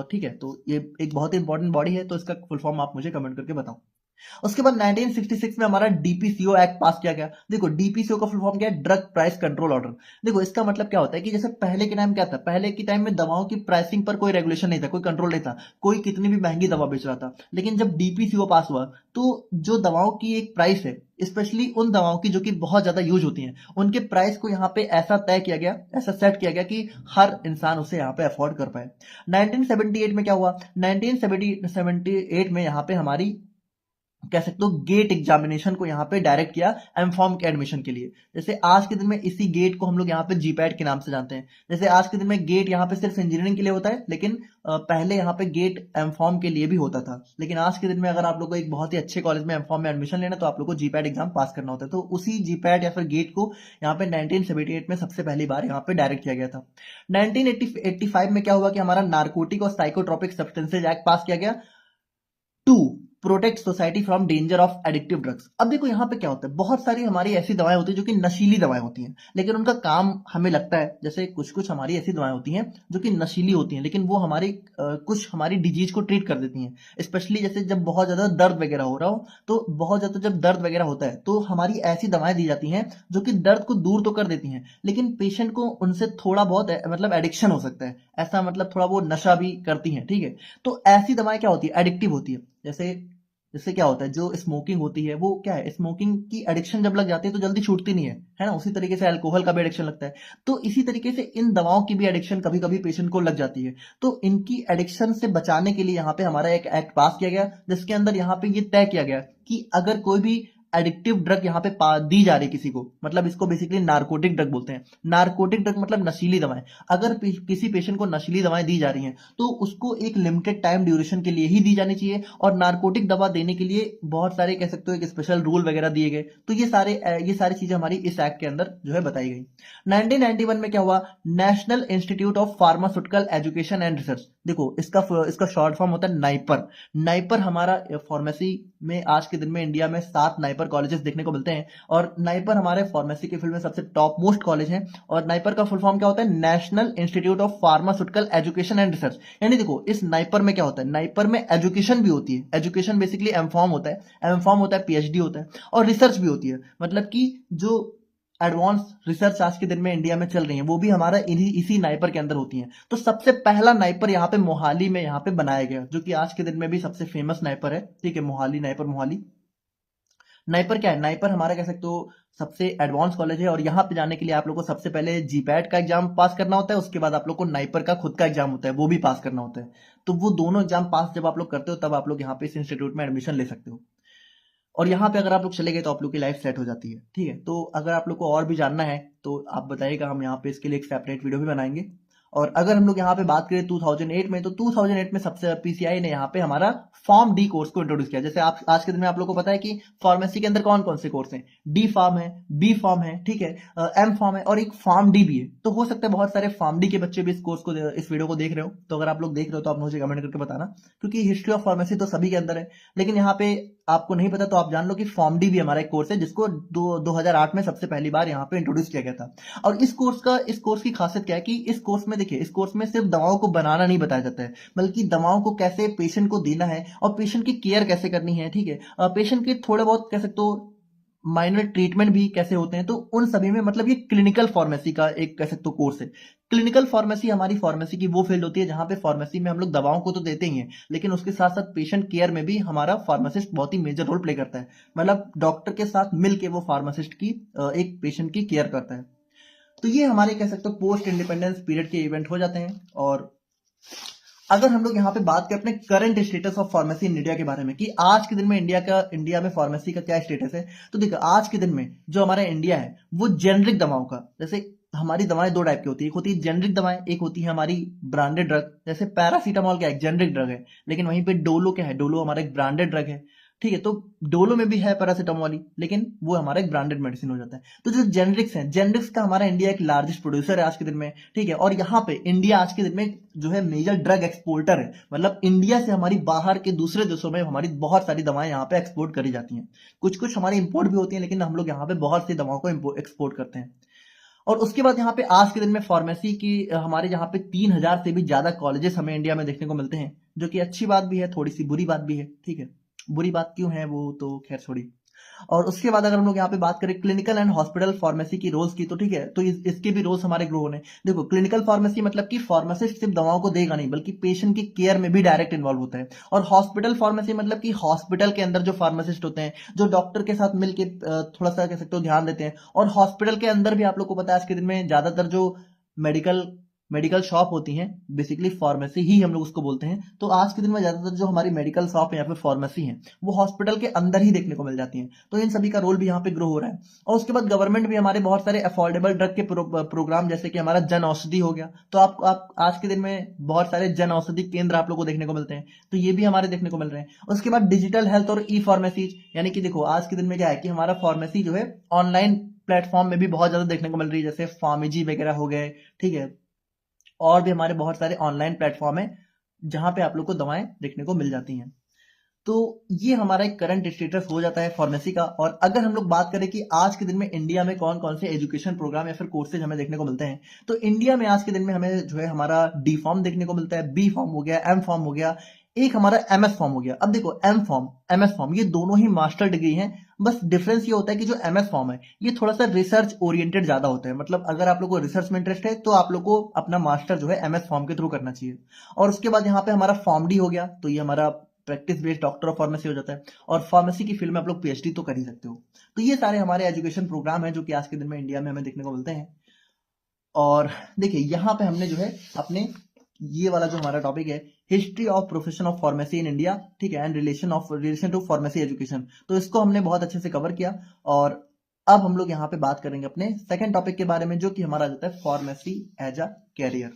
ठीक है, तो ये एक बहुत ही इंपॉर्टेंट बॉडी है, तो इसका फुल फॉर्म आप मुझे कमेंट करके बताओ। उसके बाद 1966 में हमारा डीपीसीओ एक्ट पास किया गया। देखो डीपीसीओ का फुल फॉर्म क्या है, ड्रग प्राइस कंट्रोल ऑर्डर। देखो इसका मतलब क्या होता है कि जैसे पहले के टाइम क्या था, पहले के टाइम में दवाओं की प्राइसिंग पर कोई रेगुलेशन नहीं था, कोई कंट्रोल नहीं था, कोई कितनी भी महंगी दवा बेच रहा था। लेकिन जब डीपीसीओ पास हुआ तो जो दवाओं की एक प्राइस है, स्पेशली उन दवाओं की जो कि बहुत ज्यादा यूज होती हैं, उनके प्राइस को यहाँ पे ऐसा तय किया गया, ऐसा सेट किया गया कि हर इंसान उसे यहाँ पे अफोर्ड कर पाए। 1978 में क्या हुआ, 1978 में यहाँ पे हमारी कह सकते हो गेट एग्जामिनेशन को यहाँ पे डायरेक्ट किया एमफॉर्म के एडमिशन के लिए। जैसे आज के दिन में इसी गेट को हम लोग यहाँ पे जीपैट के नाम से जानते हैं। जैसे आज के दिन में गेट यहाँ पे सिर्फ इंजीनियरिंग के लिए होता है, लेकिन पहले यहाँ पे गेट एमफॉर्म के लिए भी होता था। लेकिन आज के दिन में अगर आप लोग को एक बहुत ही अच्छे कॉलेज में एमफॉर्म में एडमिशन लेना तो आप लोग को जीपैट एग्जाम पास करना होता है। तो उसी जीपैट या फिर गेट को यहाँ पे 1978 में सबसे पहली बार यहाँ पे डायरेक्ट किया गया था। 1985 में क्या हुआ कि हमारा नार्कोटिक और साइकोट्रोपिक सब्सटेंसेज एक्ट पास किया गया to protect society from danger of addictive drugs. अब देखो यहाँ पे क्या होता है, बहुत सारी हमारी ऐसी दवाएं होती है जो कि नशीली दवाएं होती हैं, लेकिन उनका काम हमें लगता है, जैसे कुछ कुछ हमारी ऐसी दवाएं होती हैं जो कि नशीली होती हैं, लेकिन वो हमारी कुछ हमारी डिजीज को ट्रीट कर देती हैं। स्पेशली जैसे जब बहुत ज्यादा दर्द वगैरह हो रहा हो, तो बहुत ज्यादा जब दर्द वगैरह होता है तो हमारी ऐसी दवाएं दी जाती हैं जो कि दर्द को दूर तो कर देती हैं, लेकिन पेशेंट को उनसे थोड़ा बहुत मतलब एडिक्शन हो सकता है, ऐसा मतलब थोड़ा वो नशा भी करती हैं, ठीक है। तो ऐसी दवाएं क्या होती है, एडिक्टिव होती है। जैसे क्या होता है, जो स्मोकिंग होती है वो क्या है, स्मोकिंग की एडिक्शन जब लग जाती है तो जल्दी छूटती नहीं है ना। उसी तरीके से अल्कोहल का भी एडिक्शन लगता है, तो इसी तरीके से इन दवाओं की भी एडिक्शन कभी कभी पेशेंट को लग जाती है। तो इनकी एडिक्शन से बचाने के लिए यहाँ पे हमारा एक एक्ट पास किया गया, जिसके अंदर यहाँ पे ये तय किया गया कि अगर कोई भी एडिक्टिव ड्रग यहाँ पे दी जा रही किसी को, मतलब इसको बेसिकली नार्कोटिक ड्रग बोलते हैं। नार्कोटिक ड्रग मतलब नशीली दवाएं। अगर किसी पेशेंट को नशीली दवाएं दी जा रही हैं तो उसको एक लिमिटेड टाइम ड्यूरेशन के लिए ही दी जानी चाहिए, और नार्कोटिक दवा देने के लिए बहुत सारे कह सकते हो एक स्पेशल रूल वगैरह दिए गए। तो ये सारी चीजें हमारी इस एक्ट के अंदर जो है बताई गई। 1991 में क्या हुआ, national institute of pharmaceutical education and research. देखो इसका शॉर्ट फॉर्म होता है नाइपर। नाइपर हमारा फार्मेसी में आज के दिन में इंडिया में 7 नाइपर कॉलेजेस देखने को मिलते हैं, और नाइपर हमारे फार्मेसी के फील्ड में सबसे टॉप मोस्ट कॉलेज है। और नाइपर का फुल फॉर्म क्या होता है, national institute of pharmaceutical education and research. यानी देखो इस नाइपर में क्या होता है, नाइपर में एजुकेशन भी होती है। एजुकेशन बेसिकली एमफॉर्म होता है, एमफॉर्म होता है, पीएचडी होता है, और रिसर्च भी होती है। मतलब कि जो एडवांस रिसर्च आज के दिन में इंडिया में चल रही है वो भी हमारा इसी नाइपर के अंदर होती है। तो सबसे पहला नाइपर यहाँ पे मोहाली में यहाँ पे बनाया गया, जो कि आज के दिन में भी सबसे फेमस नाइपर है, ठीक है, मोहाली नाइपर। मोहाली नाइपर क्या है, नाइपर हमारा कह सकते हो सबसे एडवांस कॉलेज है और यहाँ पे जाने के लिए आप लोग को सबसे पहले जीपैट का एग्जाम पास करना होता है, उसके बाद आप लोग को नाइपर का खुद का एग्जाम होता है, वो भी पास करना होता है। तो वो दोनों एग्जाम पास जब आप लोग करते हो तब आप लोग यहाँ पे इस इंस्टीट्यूट में एडमिशन ले सकते हो। और यहाँ पे अगर आप लोग चले गए तो आप लोग की लाइफ सेट हो जाती है, ठीक है। तो अगर आप लोग को और भी जानना है तो आप बताइएगा, हम यहाँ पे इसके लिए एक सेपरेट वीडियो भी बनाएंगे। और अगर हम लोग यहाँ पे बात करें 2008 में, तो 2008 में सबसे पीसीआई ने यहाँ पे हमारा फॉर्म डी कोर्स को इंट्रोड्यूस किया। जैसे आप आज के दिन में आप लोग को पता है कि फार्मेसी के अंदर कौन कौन से कोर्स हैं, डी फार्म है, बी फार्म है, ठीक है, एम फार्म है और एक फार्म डी भी है। तो हो सकता है बहुत सारे फार्म डी के बच्चे भी इस कोर्स को, इस वीडियो को देख रहे हो। तो अगर आप लोग देख रहे हो तो आप मुझे कमेंट करके बताना, क्योंकि हिस्ट्री ऑफ फार्मेसी तो सभी के अंदर है, लेकिन यहाँ पे आपको नहीं पता तो आप जान लो कि फॉर्म डी भी हमारा एक कोर्स है, जिसको 2008 में सबसे पहली बार यहाँ पे इंट्रोड्यूस किया गया था। और इस कोर्स की खासियत क्या है कि इस कोर्स में देखिए, इस कोर्स में सिर्फ दवाओं को बनाना नहीं बताया जाता है, बल्कि दवाओं को कैसे पेशेंट को देना है और पेशेंट की केयर कैसे करनी है, ठीक है, पेशेंट के थोड़े बहुत कह सकते हो माइनर ट्रीटमेंट भी कैसे होते हैं। तो उन सभी में मतलब ये क्लिनिकल फार्मेसी का एक कह सकते हो कोर्स है। क्लिनिकल फार्मेसी हमारी फार्मेसी की वो फील्ड होती है जहां पे फार्मेसी में हम लोग दवाओं को तो देते ही हैं, लेकिन उसके साथ साथ पेशेंट केयर में भी हमारा फार्मासिस्ट बहुत ही मेजर रोल प्ले करता है। मतलब डॉक्टर के साथ मिलके वो फार्मासिस्ट की एक पेशेंट की केयर करता है। तो ये हमारे कह सकते हो पोस्ट इंडिपेंडेंस पीरियड के इवेंट हो जाते हैं। और अगर हम लोग यहाँ पे बात करें अपने current status of pharmacy in India के बारे में कि आज के दिन में इंडिया में फार्मेसी का क्या स्टेटस है, तो देखो आज के दिन में जो हमारा इंडिया है वो जेनरिक दवाओं का, जैसे हमारी दवाएं दो टाइप की होती है, एक होती है जेनरिक दवाएं, एक होती है हमारी ब्रांडेड ड्रग। जैसे पैरासीटामोल क्या है, जेनरिक ड्रग है, लेकिन वहीं पे डोलो क्या है, डोलो हमारा एक ब्रांडेड ड्रग है, ठीक है। तो डोलो में भी है पैरासीटामोल ही, लेकिन वो हमारा एक ब्रांडेड मेडिसिन हो जाता है। तो जो जेनरिक्स है, जेनरिक्स का हमारा इंडिया एक लार्जेस्ट प्रोड्यूसर है आज के दिन में, ठीक है। और यहाँ पे इंडिया आज के दिन में जो है मेजर ड्रग एक्सपोर्टर है, मतलब इंडिया से हमारी बाहर के दूसरे देशों में हमारी बहुत सारी दवाएं यहाँ पे एक्सपोर्ट करी जाती हैं। कुछ कुछ हमारी इंपोर्ट भी होती हैं, लेकिन हम लोग यहाँ पे बहुत सी दवाओं को एक्सपोर्ट करते हैं। और उसके बाद यहाँ पे आज के दिन में फार्मेसी की हमारे यहाँ पे 3000 से भी ज्यादा कॉलेजेस हमें इंडिया में देखने को मिलते हैं, जो कि अच्छी बात भी है, थोड़ी सी बुरी बात भी है, ठीक है। बुरी बात क्यों है वो तो खैर छोड़ी। और उसके बाद अगर हम लोग यहाँ पे बात करें क्लिनिकल एंड हॉस्पिटल फार्मेसी की रोल्स की, तो ठीक है, तो इसके भी रोल्स हमारे ग्रो होने। देखो क्लिनिकल फार्मेसी मतलब कि फार्मासिस्ट सिर्फ दवाओं को देगा नहीं, बल्कि पेशेंट की केयर में भी डायरेक्ट इन्वॉल्व होता है। और हॉस्पिटल फार्मेसी मतलब कि हॉस्पिटल के अंदर जो फार्मासिस्ट होते हैं, जो डॉक्टर के साथ मिलकर थोड़ा सा कह सकते हो ध्यान देते हैं। और हॉस्पिटल के अंदर भी आप लोग को पता है आज के दिन में ज्यादातर जो मेडिकल मेडिकल शॉप होती हैं, बेसिकली फार्मेसी ही हम लोग उसको बोलते हैं। तो आज के दिन में ज्यादातर जो हमारी मेडिकल शॉप है या फिर फार्मेसी है, वो हॉस्पिटल के अंदर ही देखने को मिल जाती हैं। तो इन सभी का रोल भी यहाँ पे ग्रो हो रहा है। और उसके बाद गवर्नमेंट भी हमारे बहुत सारे अफोर्डेबल ड्रग के प्रोग्राम, जैसे कि हमारा जन औषधि हो गया। तो आप आज के दिन में बहुत सारे जन औषधि केंद्र आप लोग को देखने को मिलते हैं, तो ये भी हमारे देखने को मिल रहे हैं। उसके बाद डिजिटल हेल्थ और ई फार्मेसी, यानी कि देखो आज के दिन में क्या है कि हमारा फार्मेसी जो है ऑनलाइन प्लेटफॉर्म में भी बहुत ज्यादा देखने को मिल रही है, जैसे फार्मेजी वगैरह हो गए, ठीक है। और भी हमारे बहुत सारे ऑनलाइन प्लेटफॉर्म है जहां पे आप लोग को दवाएं देखने को मिल जाती हैं। तो ये हमारा एक करंट स्टेटस हो जाता है फार्मेसी का। और अगर हम लोग बात करें कि आज के दिन में इंडिया में कौन कौन से एजुकेशन प्रोग्राम या फिर कोर्सेज हमें देखने को मिलते हैं, तो इंडिया में आज के दिन में हमें जो है हमारा डी फॉर्म देखने को मिलता है, बी फॉर्म हो गया, एम फॉर्म हो गया, एक हमारा एमएस फॉर्म हो गया। अब देखो एम फॉर्म, एमएस फॉर्म ये दोनों ही मास्टर डिग्री हैं, बस डिफरेंस ये होता है कि जो एमएस फॉर्म है ये थोड़ा सा रिसर्च ओरिएंटेड ज्यादा होता है। मतलब अगर आप लोग को रिसर्च में इंटरेस्ट है तो आप लोग को अपना मास्टर जो है एमएस फॉर्म के थ्रू करना चाहिए। और उसके बाद यहाँ पे हमारा फॉर्म डी हो गया, तो ये हमारा practice based doctor of pharmacy हो जाता है। और फार्मेसी की फील्ड में आप लोग पीएचडी तो कर ही सकते हो। तो ये सारे हमारे एजुकेशन प्रोग्राम है जो कि आज के दिन में इंडिया में हमें देखने को मिलते हैं। और देखिए यहाँ पे हमने जो है अपने ये वाला जो हमारा टॉपिक है, history of profession of pharmacy in India, ठीक है, and relation to pharmacy education, तो इसको हमने बहुत अच्छे से कवर किया। और अब हम लोग यहाँ पे बात करेंगे अपने सेकंड टॉपिक के बारे में, जो कि हमारा आ जाता है फार्मेसी एज अ कैरियर।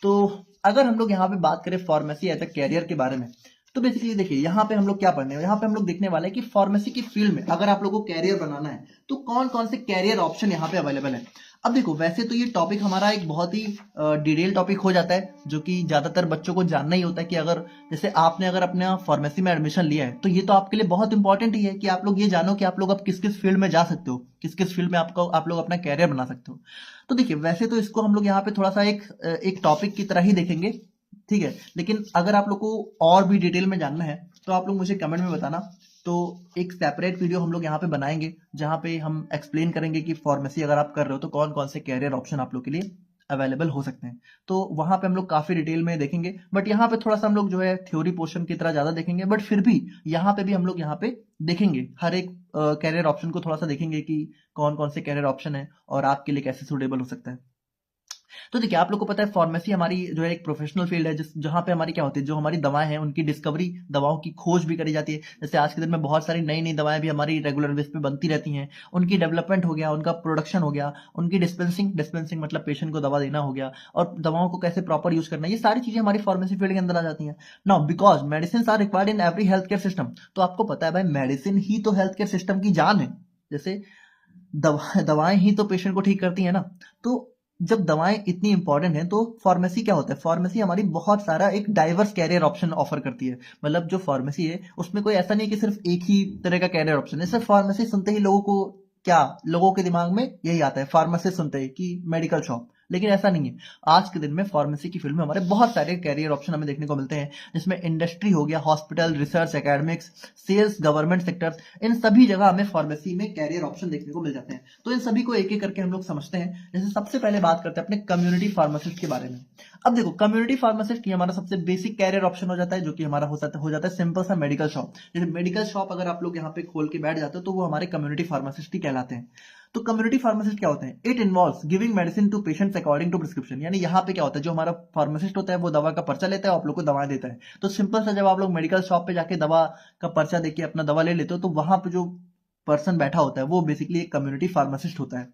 तो अगर हम लोग यहाँ पे बात करें फार्मेसी एज अ कैरियर के बारे में, तो बेसिकली देखिए यहाँ पे हम लोग क्या पढ़ने हैं, यहाँ पे हम लोग देखने वाले हैं कि फार्मेसी की फील्ड में अगर आप लोगों को कैरियर बनाना है तो कौन कौन से कैरियर ऑप्शन यहाँ पे अवेलेबल है। अब देखो वैसे तो ये टॉपिक हमारा एक बहुत ही डिटेल टॉपिक हो जाता है, जो कि ज्यादातर बच्चों को जानना ही होता है कि अगर जैसे आपने अगर अपने फार्मेसी में एडमिशन लिया है तो ये तो आपके लिए बहुत इंपॉर्टेंट ही है कि आप लोग ये जानो कि आप लोग अब किस किस फील्ड में जा सकते हो, किस किस फील्ड में आप लोग अपना कैरियर बना सकते हो। तो देखिए वैसे तो इसको हम लोग यहाँ पे थोड़ा सा एक टॉपिक की तरह ही देखेंगे, ठीक है, लेकिन अगर आप लोग को और भी डिटेल में जानना है तो आप लोग मुझे कमेंट में बताना। तो एक सेपरेट वीडियो हम लोग यहाँ पे बनाएंगे जहाँ पे हम एक्सप्लेन करेंगे कि फार्मेसी अगर आप कर रहे हो तो कौन कौन से कैरियर ऑप्शन आप लोग के लिए अवेलेबल हो सकते हैं। तो वहां पे हम लोग काफी डिटेल में देखेंगे, बट यहाँ पे थोड़ा सा हम लोग जो है थ्योरी पोर्शन की तरह ज्यादा देखेंगे, बट फिर भी यहाँ पे भी हम लोग यहाँ पे देखेंगे हर एक कैरियर ऑप्शन को थोड़ा सा देखेंगे कि कौन कौन से कैरियर ऑप्शन है और आपके लिए कैसे सूटेबल हो सकता है। तो देखिए, आप लोग को पता है फार्मेसी हमारी जो है एक प्रोफेशनल फील्ड है जहां पे हमारी क्या होती है, जो हमारी दवाएं हैं उनकी डिस्कवरी, दवाओं की खोज भी करी जाती है। जैसे आज के दिन में बहुत सारी नई नई दवाएं भी हमारी रेगुलर बेस पे बनती रहती हैं, उनकी डेवलपमेंट हो गया, उनका प्रोडक्शन हो गया, उनकी डिस्पेंसिंग डिस्पेंसिंग मतलब पेशेंट को दवा देना हो गया, और दवाओं को कैसे प्रॉपर यूज करना है, ये सारी चीजें हमारी फार्मेसी फील्ड के अंदर आ जाती हैं। Now because medicine are required in every health care system, तो आपको पता है भाई मेडिसिन ही तो हेल्थ केयर सिस्टम की जान है। जैसे दवाएं ही तो पेशेंट को ठीक करती है ना। तो जब दवाएं इतनी इंपॉर्टेंट हैं तो फार्मेसी क्या होता है, फार्मेसी हमारी बहुत सारा एक डाइवर्स कैरियर ऑप्शन ऑफर करती है। मतलब जो फार्मेसी है उसमें कोई ऐसा नहीं कि सिर्फ एक ही तरह का कैरियर ऑप्शन है। सिर्फ फार्मेसी सुनते ही लोगों को क्या, लोगों के दिमाग में यही आता है फार्मेसी सुनते ही कि मेडिकल शॉप, लेकिन ऐसा नहीं है। आज के दिन में फार्मेसी की फील्ड में हमारे बहुत सारे कैरियर ऑप्शन हमें देखने को मिलते हैं, जिसमें इंडस्ट्री हो गया, hospital, research, academics, sales, government sectors, इन सभी जगह हमें फार्मेसी में कैरियर ऑप्शन देखने को मिल जाते हैं। तो इन सभी को एक एक करके हम लोग समझते हैं। जैसे सबसे पहले बात करते हैं अपने कम्युनिटी फार्मासिस्ट के बारे में। अब देखो, कम्युनिटी फार्मासिस्ट ये हमारा सबसे बेसिक कैरियर ऑप्शन हो जाता है, जो कि हमारा हो जाता है सिंपल सा मेडिकल शॉप। जैसे मेडिकल शॉप अगर आप लोग यहाँ पे खोल के बैठ जाते हो तो वो हमारे कम्युनिटी फार्मासिस्ट ही कहलाते हैं। तो कम्युनिटी फार्मासिस्ट क्या होते हैं? It involves giving medicine to patients according to prescription. यानी यहाँ पे क्या होता है, जो हमारा फार्मासिस्ट होता है वो दवा का पर्चा लेता है, आप लोग को दवा देता है। तो सिंपल सा, जब आप लोग मेडिकल शॉप पे जाके दवा का पर्चा देके अपना दवा ले लेते हो, तो वहां पे जो पर्सन बैठा होता है वो बेसिकली एक कम्युनिटी फार्मासिस्ट होता है।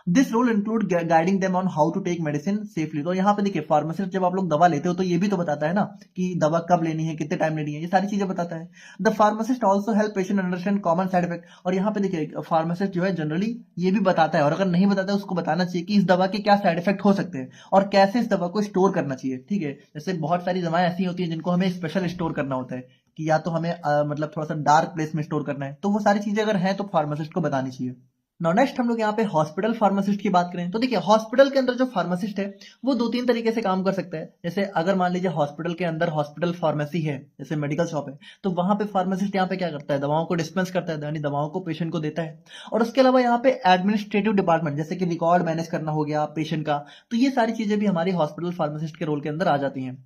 This role include guiding them on how to take medicine safely. तो यहाँ पे देखिए, फार्मासिस्ट जब आप लोग दवा लेते हो तो ये भी तो बताता है ना कि दवा कब लेनी है, कितने टाइम लेनी है, ये सारी चीजें बताता है। The pharmacist also help patient understand common side effect. और यहाँ पे देखिए, फार्मासिस्ट जो है जनरली ये भी बताता है, और अगर नहीं बताता है उसको बताना चाहिए कि इस दवा के क्या साइड इफेक्ट हो सकते हैं और कैसे इस दवा को स्टोर करना चाहिए। ठीक है, जैसे बहुत सारी दवाएं ऐसी होती है जिनको हमें स्पेशल स्टोर करना होता है, कि या तो हमें मतलब थोड़ा सा डार्क प्लेस में स्टोर करना है, तो वो सारी चीजें अगर हैं तो फार्मासिस्ट को बतानी चाहिए। नाउ नेक्स्ट हम लोग यहाँ पे हॉस्पिटल फार्मासिस्ट की बात करें तो देखिए, हॉस्पिटल के अंदर जो फार्मासिस्ट है वो दो तीन तरीके से काम कर सकता है। जैसे अगर मान लीजिए हॉस्पिटल के अंदर हॉस्पिटल फार्मेसी है, जैसे मेडिकल शॉप है, तो वहां पे फार्मासिस्ट यहाँ पे क्या करता है, दवाओं को डिस्पेंस करता है, यानी दवाओं को पेशेंट को देता है। और उसके अलावा यहाँ पे एडमिनिस्ट्रेटिव डिपार्टमेंट, जैसे कि रिकॉर्ड मैनेज करना हो गया पेशेंट का, तो ये सारी चीजें भी हमारी हॉस्पिटल फार्मासिस्ट के रोल के अंदर आ जाती हैं।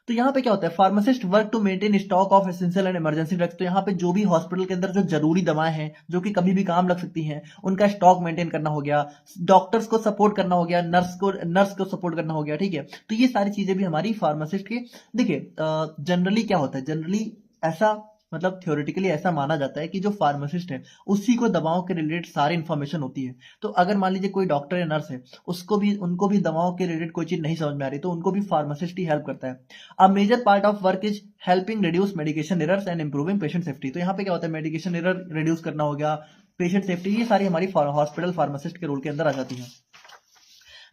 तो यहाँ पे क्या होता है, pharmacist work to maintain stock of essential and emergency drugs. तो यहाँ पे जो भी हॉस्पिटल के अंदर जो जरूरी दवाएं हैं जो कि कभी भी काम लग सकती हैं, उनका स्टॉक मेंटेन करना हो गया, डॉक्टर्स को सपोर्ट करना हो गया, नर्स को सपोर्ट करना हो गया। ठीक है, तो ये सारी चीजें भी हमारी फार्मासिस्ट के, देखिए जनरली क्या होता है, जनरली ऐसा मतलब थ्योरेटिकली ऐसा माना जाता है कि जो फार्मासिस्ट है उसी को दवाओं के रिलेटेड सारी इंफॉर्मेशन होती है। तो अगर मान लीजिए कोई डॉक्टर या नर्स है, उनको भी दवाओं के रिलेटेड कोई चीज नहीं समझ में आ रही, तो उनको भी फार्मासिस्ट ही हेल्प करता है। A major part of work is helping reduce medication errors and improving patient safety. तो यहाँ पे क्या होता है, मेडिकेशन एरर रिड्यूस करना हो गया, पेशेंट सेफ्टी, ये सारी हमारी हॉस्पिटल फार्मासिस्ट के रोल के अंदर आ जाती है।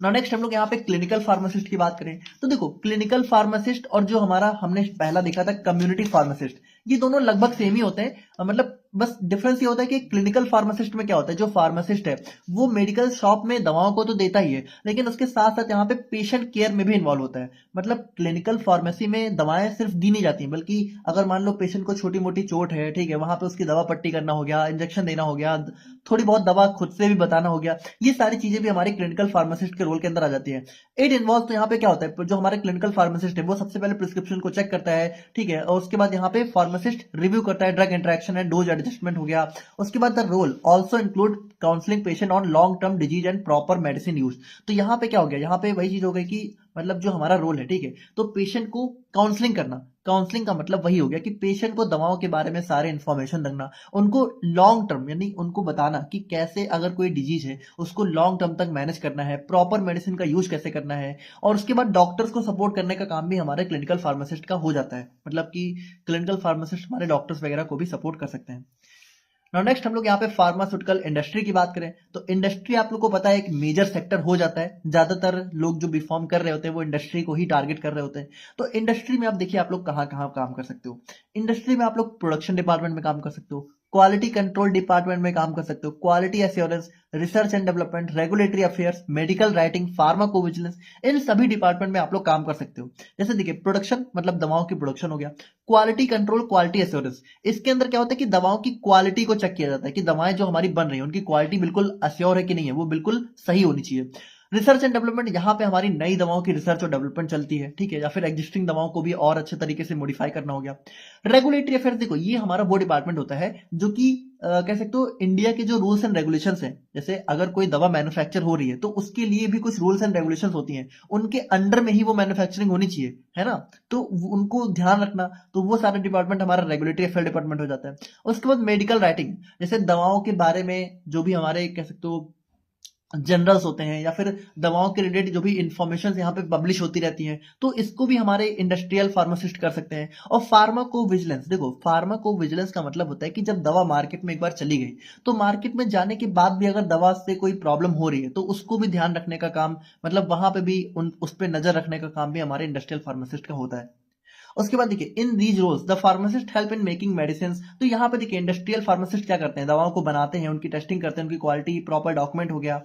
नाउ नेक्स्ट हम लोग यहाँ पे क्लिनिकल फार्मासिस्ट की बात करें तो देखो, क्लिनिकल फार्मासिस्ट और जो हमारा हमने पहला देखा था कम्युनिटी फार्मासिस्ट, ये दोनों लगभग सेम ही होते हैं। मतलब बस डिफरेंस ये होता है कि क्लिनिकल फार्मासिस्ट में क्या होता है, जो फार्मासिस्ट है वो मेडिकल शॉप में दवाओं को तो देता ही है, लेकिन उसके साथ साथ यहाँ पे पेशेंट केयर में भी इन्वॉल्व होता है। मतलब क्लिनिकल फार्मेसी में दवाएं सिर्फ दी नहीं जाती, बल्कि अगर मान लो पेशेंट को छोटी मोटी चोट है, ठीक है, वहां पे उसकी दवा पट्टी करना हो गया, इंजेक्शन देना हो गया, थोड़ी बहुत दवा खुद से भी बताना हो गया, ये सारी चीजें भी हमारे क्लिनिकल फार्मासिस्ट के रोल के अंदर आ जाती है। इट इन्वॉल्व, तो यहाँ पे क्या होता है, जो हमारे क्लिनिकल फार्मासिस्ट है वो सबसे पहले प्रिस्क्रिप्शन को चेक करता है, ठीक है, और उसके बाद यहाँ पे फार्मासिस्ट रिव्यू करता है, drug interaction and dose adjustment हो गया। उसके बाद the role also include counselling patient on long term disease and proper medicine use. तो यहाँ पे क्या हो गया, यहाँ पे वही चीज हो गई कि मतलब जो हमारा रोल है, ठीक है, तो पेशेंट को काउंसलिंग करना, काउंसलिंग का मतलब वही हो गया कि पेशेंट को दवाओं के बारे में सारे इंफॉर्मेशन देना, उनको लॉन्ग टर्म यानी उनको बताना कि कैसे अगर कोई डिजीज है उसको लॉन्ग टर्म तक मैनेज करना है, प्रॉपर मेडिसिन का यूज कैसे करना है, और उसके बाद डॉक्टर्स को सपोर्ट करने का काम भी हमारे क्लिनिकल फार्मासिस्ट का हो जाता है। मतलब कि क्लिनिकल फार्मासिस्ट हमारे डॉक्टर्स वगैरह को भी सपोर्ट कर सकते हैं। नाउ नेक्स्ट हम लोग यहाँ पे फार्मास्यूटिकल इंडस्ट्री की बात करें तो इंडस्ट्री आप लोग को पता है एक मेजर सेक्टर हो जाता है। ज्यादातर लोग जो बीफॉर्म कर रहे होते हैं वो इंडस्ट्री को ही टारगेट कर रहे होते हैं। तो इंडस्ट्री में आप देखिए आप लोग कहाँ कहाँ काम कर सकते हो। इंडस्ट्री में आप लोग प्रोडक्शन डिपार्टमेंट में काम कर सकते हो, क्वालिटी कंट्रोल डिपार्टमेंट में काम कर सकते हो, quality assurance, research and development, regulatory affairs, medical writing, pharmacovigilance, इन सभी डिपार्टमेंट में आप लोग काम कर सकते हो। जैसे देखिए, प्रोडक्शन मतलब दवाओं की प्रोडक्शन हो गया, क्वालिटी कंट्रोल, क्वालिटी एश्योरेंस, इसके अंदर क्या होता है कि दवाओं की क्वालिटी को चेक किया जाता है कि दवाएं जो हमारी बन रही है उनकी क्वालिटी बिल्कुल अश्योर है कि नहीं है, वो बिल्कुल सही होनी चाहिए। रिसर्च एंड डेवलपमेंट, यहाँ पे हमारी नई दवाओं की रिसर्च और डेवलपमेंट चलती है, ठीक है, या फिर एग्जिस्टिंग दवाओं को भी और अच्छे तरीके से मॉडिफाई करना हो गया। रेगुलेटरी अफेयर्स, देखो ये हमारा वो डिपार्टमेंट होता है जो कि कह सकते हो इंडिया के जो रूल्स एंड रेगुलेशंस हैं, जैसे अगर कोई दवा मैन्युफैक्चर हो रही है तो उसके लिए भी कुछ रूल्स एंड रेगुलेशंस होती हैं, उनके अंडर में ही वो मैन्युफैक्चरिंग होनी चाहिए, है ना, तो उनको ध्यान रखना, तो वो सारा डिपार्टमेंट हमारा रेगुलेटरी अफेयर डिपार्टमेंट हो जाता है। उसके बाद मेडिकल राइटिंग, जैसे दवाओं के बारे में जो भी हमारे कह सकते हो जनरल्स होते हैं या फिर दवाओं के रिलेटेड जो भी इंफॉर्मेशन यहाँ पे पब्लिश होती रहती हैं, तो इसको भी हमारे इंडस्ट्रियल फार्मासिस्ट कर सकते हैं। और फार्माको विजिलेंस, देखो फार्माको विजिलेंस का मतलब होता है कि जब दवा मार्केट में एक बार चली गई तो मार्केट में जाने के बाद भी अगर दवा से कोई प्रॉब्लम हो रही है तो उसको भी ध्यान रखने का काम, मतलब वहां पे भी उस पर नजर रखने का काम भी हमारे इंडस्ट्रियल फार्मासिस्ट का होता है। उसके बाद देखिए in these roles the pharmacist help in making medicine, तो यहाँ पे देखिए इंडस्ट्रियल फार्मासिस्ट क्या करते हैं, दवाओं को बनाते हैं, उनकी टेस्टिंग करते हैं, उनकी क्वालिटी प्रॉपर डॉक्यूमेंट हो गया।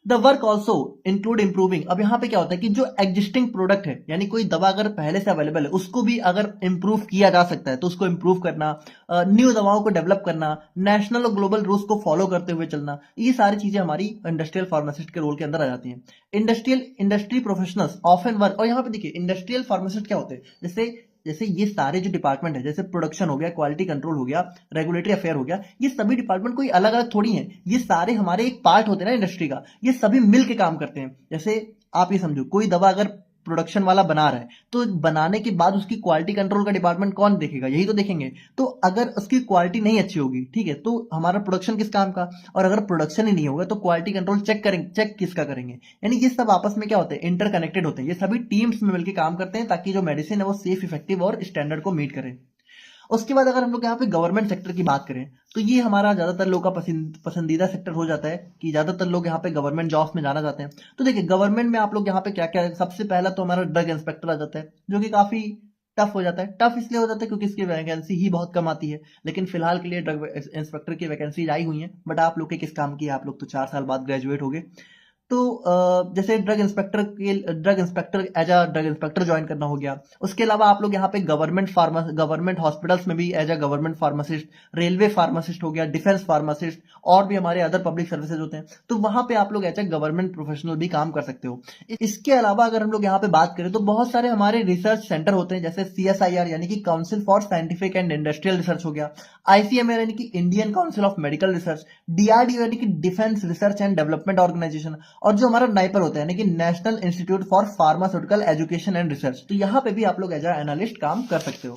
The work also include improving, अब यहाँ पे क्या होता है कि जो एग्जिस्टिंग प्रोडक्ट है, यानी कोई दवा अगर पहले से अवेलेबल है उसको भी अगर इम्प्रूव किया जा सकता है तो उसको इम्प्रूव करना, न्यू दवाओं को डेवलप करना, नेशनल और ग्लोबल रूल्स को फॉलो करते हुए चलना, ये सारी चीजें हमारी इंडस्ट्रियल फार्मासिस्ट के रोल के अंदर आ जाती हैं। इंडस्ट्री प्रोफेशनल्स ऑफन वर्क, और यहाँ पे देखिए इंडस्ट्रियल फार्मासिस्ट क्या होते हैं, जैसे जैसे ये सारे जो डिपार्टमेंट है, जैसे प्रोडक्शन हो गया, क्वालिटी कंट्रोल हो गया, रेगुलेटरी अफेयर हो गया, ये सभी डिपार्टमेंट कोई अलग अलग थोड़ी हैं, ये सारे हमारे एक पार्ट होते हैं ना इंडस्ट्री का, ये सभी मिल के काम करते हैं। जैसे आप ये समझो कोई दवा अगर प्रोडक्शन वाला बना रहा है तो बनाने के बाद उसकी क्वालिटी कंट्रोल का डिपार्टमेंट कौन देखेगा, यही तो देखेंगे। तो अगर उसकी क्वालिटी नहीं अच्छी होगी, ठीक है, तो हमारा प्रोडक्शन किस काम का, और अगर प्रोडक्शन ही नहीं होगा तो क्वालिटी कंट्रोल चेक किसका करेंगे। यानी ये सब आपस में क्या होते हैं, इंटरकनेक्टेड होते हैं, ये सभी टीम्स में मिलकर काम करते हैं ताकि जो मेडिसिन है वो सेफ, इफेक्टिव और स्टैंडर्ड को मीट करे। उसके बाद अगर हम लोग यहाँ पे गवर्नमेंट सेक्टर की बात करें तो ये हमारा ज्यादातर लोग का पसंदीदा सेक्टर हो जाता है कि ज्यादातर लोग यहाँ पे गवर्नमेंट जॉब्स में जाना चाहते हैं। तो देखिए गवर्नमेंट में आप लोग यहाँ पे क्या क्या, सबसे पहला तो हमारा ड्रग इंस्पेक्टर आ जाता है, जो कि काफी टफ हो जाता है। टफ इसलिए हो जाता है क्योंकि इसकी वैकेंसी ही बहुत कम आती है, लेकिन फिलहाल के लिए ड्रग इंस्पेक्टर की वैकेंसी आई हुई है। बट आप लोग के किस काम की है, आप लोग तो 4 साल बाद ग्रेजुएट हो गए। तो जैसे drug inspector as a drug inspector join करना हो गया। उसके अलावा आप लोग यहाँ पे गवर्नमेंट हॉस्पिटल्स में भी as a government pharmacist, railway pharmacist हो गया, डिफेंस फार्मासिस्ट, और भी हमारे अदर पब्लिक सर्विसेज होते हैं, तो वहां पे आप लोग एज अ गवर्नमेंट प्रोफेशनल भी काम कर सकते हो। इसके अलावा अगर हम लोग यहाँ पे बात करें तो बहुत सारे हमारे रिसर्च सेंटर होते हैं, जैसे CSIR यानी कि council for scientific and industrial research हो गया, ICMR यानी कि Indian council of medical research, DRDO यानी कि defence research and development organisation, और जो हमारा नाइपर होता है यानी कि national institute for pharmaceutical education and research. तो यहाँ पे भी आप लोग एज अ एनालिस्ट काम कर सकते हो।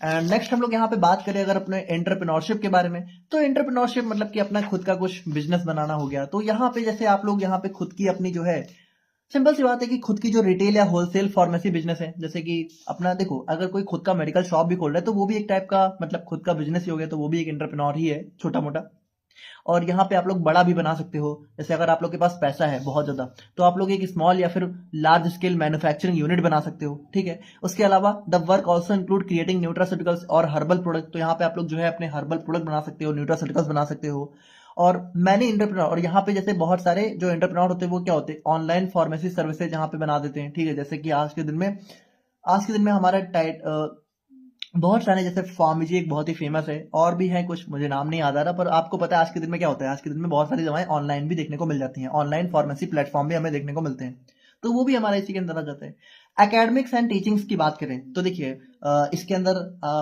एंड नेक्स्ट हम लोग यहाँ पे बात करें अगर अपने एंटरप्रेन्योरशिप के बारे में, तो एंटरप्रेन्योरशिप मतलब कि अपना खुद का कुछ बिजनेस बनाना हो गया। तो यहाँ पे जैसे आप लोग यहाँ पे खुद की अपनी जो है, सिंपल सी बात है कि खुद की जो रिटेल या होलसेल फार्मेसी बिजनेस है, जैसे कि अपना देखो अगर कोई खुद का मेडिकल शॉप भी खोल रहा है तो वो भी एक टाइप का मतलब खुद का बिजनेस ही हो गया, तो वो भी एक एंटरप्रेन्योर ही है छोटा मोटा। और यहाँ पे आप लोग बड़ा भी बना सकते हो, जैसे अगर आप लोग के पास पैसा है बहुत ज्यादा तो आप लोग एक स्मॉल या फिर लार्ज स्केल मैन्युफैक्चरिंग यूनिट बना सकते हो, ठीक है। उसके अलावा the work also include creating nutraceuticals और हर्बल प्रोडक्ट, तो यहाँ पे आप लोग जो है अपने हर्बल प्रोडक्ट बना सकते हो, न्यूट्रास्यूटिकल्स बना सकते हो। और मैंने इंटरप्रेन्योर, और यहाँ पे जैसे बहुत सारे जो इंटरप्रेन्योर होते हैं वो क्या होते हैं, ऑनलाइन फार्मेसी सर्विसेज यहाँ पे बना देते हैं, ठीक है। जैसे कि आज के दिन में हमारा बहुत सारे, जैसे फार्मेजी एक बहुत ही फेमस है, और भी है कुछ मुझे नाम नहीं याद आ रहा, पर आपको पता है आज के दिन में क्या होता है, आज के दिन में बहुत सारी दवाएं ऑनलाइन भी देखने को मिल जाती हैं, ऑनलाइन फार्मेसी प्लेटफॉर्म भी हमें देखने को मिलते हैं, तो वो भी हमारा इसी के अंदर आ जाता है। एकेडमिक्स एंड टीचिंग्स की बात करें तो देखिए इसके अंदर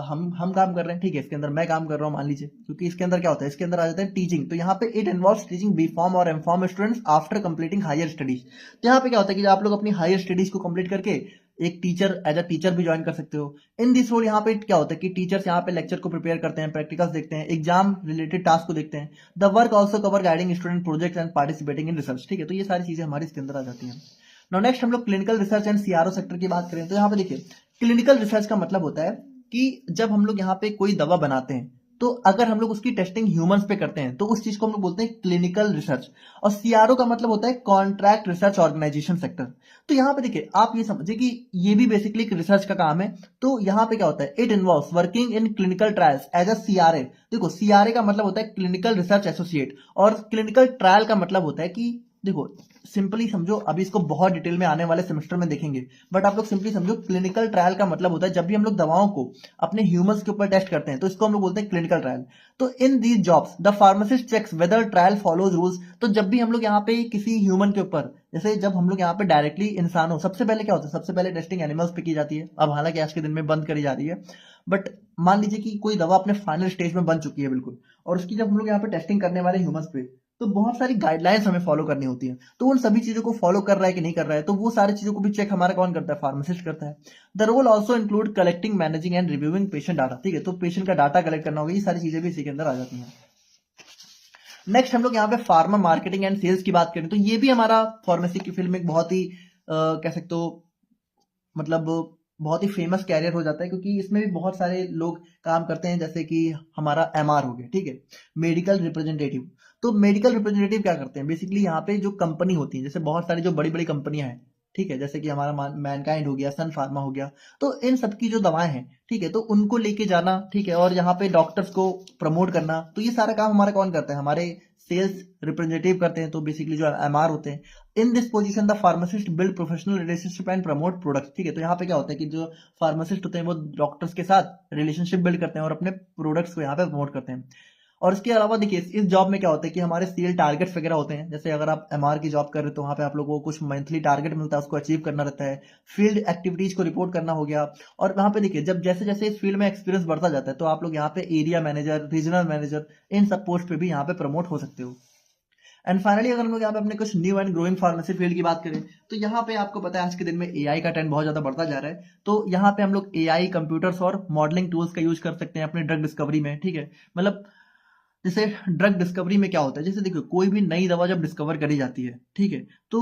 हम काम कर रहे हैं, ठीक है, इसके अंदर मैं काम कर रहा हूँ मान लीजिए, क्योंकि इसके अंदर क्या होता है, इसके अंदर आ जाता है टीचिंग। तो यहाँ पे it involves teaching B pharm और M pharm students after completing higher studies. तो यहाँ पे क्या होता है कि आप लोग अपनी हायर स्टडीज को कंप्लीट करके एक टीचर एज अ टीचर भी ज्वाइन कर सकते हो। इन दिस रोल यहाँ पे क्या होता है कि टीचर्स यहाँ पे लेक्चर को प्रिपेयर करते हैं, प्रैक्टिकल्स देखते हैं, एग्जाम रिलेटेड टास्क को देखते हैं। The work also cover guiding student project and participating in research, ठीक है। तो ये सारी चीजें हमारी इसके अंदर आ जाती हैं। नाउ नेक्स्ट हम लोग clinical research and CRO sector की बात करें तो यहाँ पे देखिए क्लिनिकल रिसर्च का मतलब होता है कि जब हम लोग यहाँ पे कोई दवा बनाते हैं तो अगर हम लोग उसकी टेस्टिंग ह्यूमंस पे करते हैं तो उस चीज को हम लोग बोलते हैं क्लिनिकल रिसर्च। और CRO का मतलब होता है कॉन्ट्रैक्ट रिसर्च ऑर्गेनाइजेशन सेक्टर। तो यहाँ पे देखिए आप ये समझिए कि ये भी बेसिकली एक रिसर्च का काम है। तो यहाँ पे क्या होता है, it involves working in clinical trials as a CRA। देखो CRA का मतलब होता है क्लिनिकल रिसर्च एसोसिएट, और क्लिनिकल ट्रायल का मतलब होता है कि देखो सिंपली समझो, अभी इसको बहुत डिटेल में आने वाले सेमेस्टर में देखेंगे, बट आप लोग सिंपली समझो क्लिनिकल ट्रायल का मतलब होता है जब भी हम लोग दवाओं को अपने ह्यूमंस के ऊपर टेस्ट करते हैं तो इसको हम लोग बोलते हैं क्लिनिकल ट्रायल। तो in these jobs the pharmacist checks whether trial follows rules. तो जब भी हम लोग यहाँ पे किसी ह्यूमन के ऊपर, जैसे जब हम लोग यहाँ पे डायरेक्टली इंसान हो, सबसे पहले क्या होता है, सबसे पहले टेस्टिंग एनिमल्स पे की जाती है, अब हालांकि आज के दिन में बंद करी जा रही है, बट मान लीजिए कि कोई दवा अपने फाइनल स्टेज में बन चुकी है बिल्कुल, और उसकी जब हम लोग यहाँ पे टेस्टिंग करने वाले ह्यूमंस पे, तो बहुत सारी गाइडलाइंस हमें फॉलो करनी होती है। तो उन सभी चीजों को फॉलो कर रहा है कि नहीं कर रहा है, तो वो सारी चीजों को भी चेक हमारा कौन करता है, फार्मासिस्ट करता है। The role also include collecting, managing and reviewing patient data. ठीक है, तो पेशेंट का डाटा कलेक्ट करना होगा, ये सारी चीजें भी इसी के अंदर आ जाती हैं। नेक्स्ट हम लोग यहाँ पे फार्मा मार्केटिंग एंड सेल्स की बात करें तो ये भी हमारा फार्मेसी की फील्ड में एक बहुत ही कह सकते हो, मतलब बहुत ही फेमस कैरियर हो जाता है, क्योंकि इसमें भी बहुत सारे लोग काम करते हैं, जैसे कि हमारा एमआर हो गया, ठीक है, मेडिकल रिप्रेजेंटेटिव। तो मेडिकल रिप्रेजेंटेटिव क्या करते हैं, बेसिकली यहाँ पे जो कंपनी होती है, जैसे बहुत सारी जो बड़ी बड़ी कंपनियां हैं, ठीक है, जैसे कि हमारा मैनकाइंड हो गया, सन फार्मा हो गया, तो इन सबकी जो दवाएं हैं, ठीक है, तो उनको लेके जाना, ठीक है, और यहाँ पे डॉक्टर्स को प्रमोट करना, तो ये सारा काम हमारा कौन करता है, हमारे सेल्स रिप्रेजेंटेटिव करते हैं, तो बेसिकली जो एमआर होते हैं। In this position the pharmacist build professional relationship and promote products. ठीक है, तो यहाँ पे क्या होता है कि जो फार्मासिस्ट होते हैं वो डॉक्टर्स के साथ रिलेशनशिप बिल्ड करते हैं और अपने प्रोडक्ट्स को यहाँ पे प्रमोट करते हैं। और इसके अलावा देखिए इस जॉब में क्या होता है कि हमारे सेल टारगेट्स वगैरह होते हैं, जैसे अगर आप एमआर की जॉब कर रहे हो तो वहाँ पे आप लोगों को कुछ मंथली टारगेट मिलता है, उसको अचीव करना रहता है, फील्ड एक्टिविटीज को रिपोर्ट करना हो गया। और वहाँ पे देखिए जब जैसे जैसे इस फील्ड में एक्सपीरियंस बढ़ता जाता है तो आप लोग यहाँ पे एरिया मैनेजर, रीजनल मैनेजर, इन सब पोस्ट पे भी यहाँ पे प्रमोट हो सकते हो। एंड फाइनली अगर हम लोग यहाँ पे अपने कुछ new and growing pharmacy field की बात करें तो यहाँ पे आपको पता है आज के दिन में एआई का ट्रेंड बहुत ज्यादा बढ़ता जा रहा है, तो यहाँ पे हम लोग एआई, कंप्यूटर्स और मॉडलिंग टूल्स का यूज कर सकते हैं अपने ड्रग डिस्कवरी में। ठीक है, मतलब जैसे ड्रग डिस्कवरी में क्या होता है, जैसे देखो कोई भी नई दवा जब डिस्कवर करी जाती है, ठीक है, तो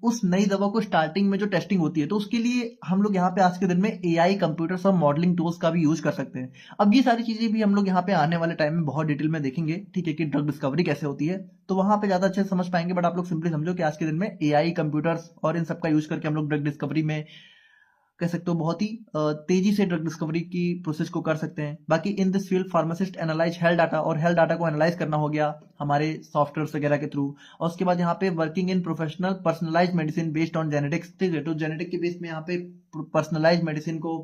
उस नई दवा को स्टार्टिंग में जो टेस्टिंग होती है तो उसके लिए हम लोग यहाँ पे आज के दिन में एआई, कंप्यूटर्स और मॉडलिंग टूल्स का भी यूज कर सकते हैं। अब ये सारी चीजें भी हम लोग यहाँ पे आने वाले टाइम में बहुत डिटेल में देखेंगे, ठीक है, कि ड्रग डिस्कवरी कैसे होती है, तो वहां पे ज्यादा अच्छे से समझ पाएंगे। बट आप लोग सिंपली समझो कि आज के दिन में एआई, कंप्यूटर्स और इन सब का यूज करके हम लोग ड्रग डिस्कवरी में कह सकते हो बहुत ही तेजी से ड्रग डिस्कवरी की प्रोसेस को कर सकते हैं। बाकी in this field pharmacist analyse health data, और हेल्थ डाटा को एनालाइज करना हो गया हमारे सॉफ्टवेयर वगैरह के थ्रू। और उसके बाद यहाँ पे working in professional personalise medicine based on genetics, ठीक है, तो जेनेटिक के बेस में यहाँ पे पर्सनलाइज मेडिसिन को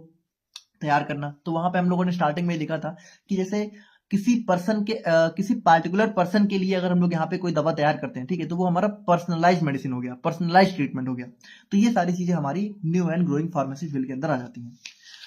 तैयार करना। तो वहां पे हम लोगों ने स्टार्टिंग में लिखा था कि जैसे किसी पर्सन के किसी पार्टिकुलर पर्सन के लिए अगर हम लोग यहाँ पे कोई दवा तैयार करते हैं, ठीक है, तो वो हमारा पर्सनलाइज मेडिसिन हो गया, पर्सनलाइज ट्रीटमेंट हो गया। तो ये सारी चीजें हमारी new and growing pharmacy field के अंदर आ जाती हैं।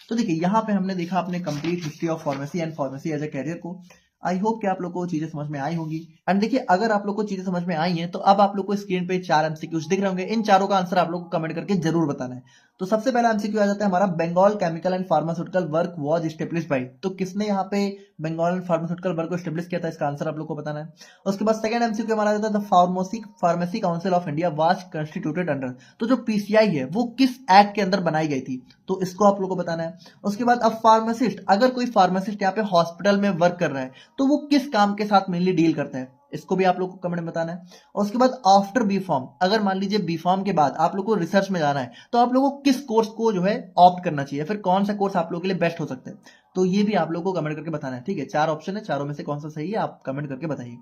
तो देखिए यहाँ पे हमने देखा अपने complete history of pharmacy and pharmacy as a career को। आई होप कि आप लोग को चीजें समझ में आई होंगी। एंड देखिए अगर आप लोग को चीजें समझ में आई हैं तो अब आप लोग को स्क्रीन पे 4 एमसीक्यूज दिख रहे होंगे, इन चारों का आंसर आप लोग को कमेंट करके जरूर बताना है। तो सबसे पहला एमसीक्यू आ जाता है हमारा, Bengal chemical and pharmaceutical work was established by. तो किसने यहाँ पे बंगाल एंड फार्मास्यूटिकल वर्क को एस्टेब्लिश किया था, इसका आंसर आप लोग को बताना है। उसके बाद सेकंड एमसीक्यू हमारा आ जाता है the pharmacy council of India was constituted under. तो जो पीसीआई है वो किस एक्ट के अंदर बनाई गई थी, तो इसको आप लोग को बताना है। उसके बाद अब फार्मासिस्ट, अगर कोई फार्मासिस्ट यहाँ पे हॉस्पिटल में वर्क कर रहा है तो वो किस काम के साथ मेनली डील करता है, इसको भी आप लोग को कमेंट में बताना है। और उसके बाद आफ्टर बी फॉर्म, अगर मान लीजिए बी फॉर्म के बाद आप लोग को रिसर्च में जाना है तो आप लोगों को किस कोर्स को जो है ऑप्ट करना चाहिए, फिर कौन सा कोर्स आप लोगों के लिए बेस्ट हो सकता है, तो ये भी आप लोग को कमेंट करके बताना है। ठीक है, 4 ऑप्शन है, चारों में से कौन सा सही है आप कमेंट करके बताइए।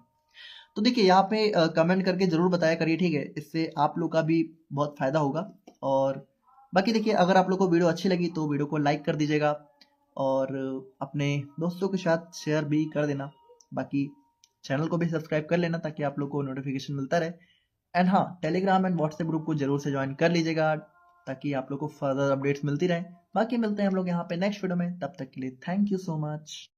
तो देखिए यहाँ पे कमेंट करके जरूर बताया करिए, ठीक है, इससे आप लोग का भी बहुत फायदा होगा। और बाकी देखिए अगर आप लोग को वीडियो अच्छी लगी तो वीडियो को लाइक कर दीजिएगा और अपने दोस्तों के साथ शेयर भी कर देना। बाकी चैनल को भी सब्सक्राइब कर लेना ताकि आप लोग को नोटिफिकेशन मिलता रहे। एंड हाँ, टेलीग्राम एंड व्हाट्सएप ग्रुप को जरूर से ज्वाइन कर लीजिएगा ताकि आप लोग को फर्दर अपडेट्स मिलती रहे। बाकी मिलते हैं हम लोग यहाँ पे नेक्स्ट वीडियो में, तब तक के लिए थैंक यू सो मच।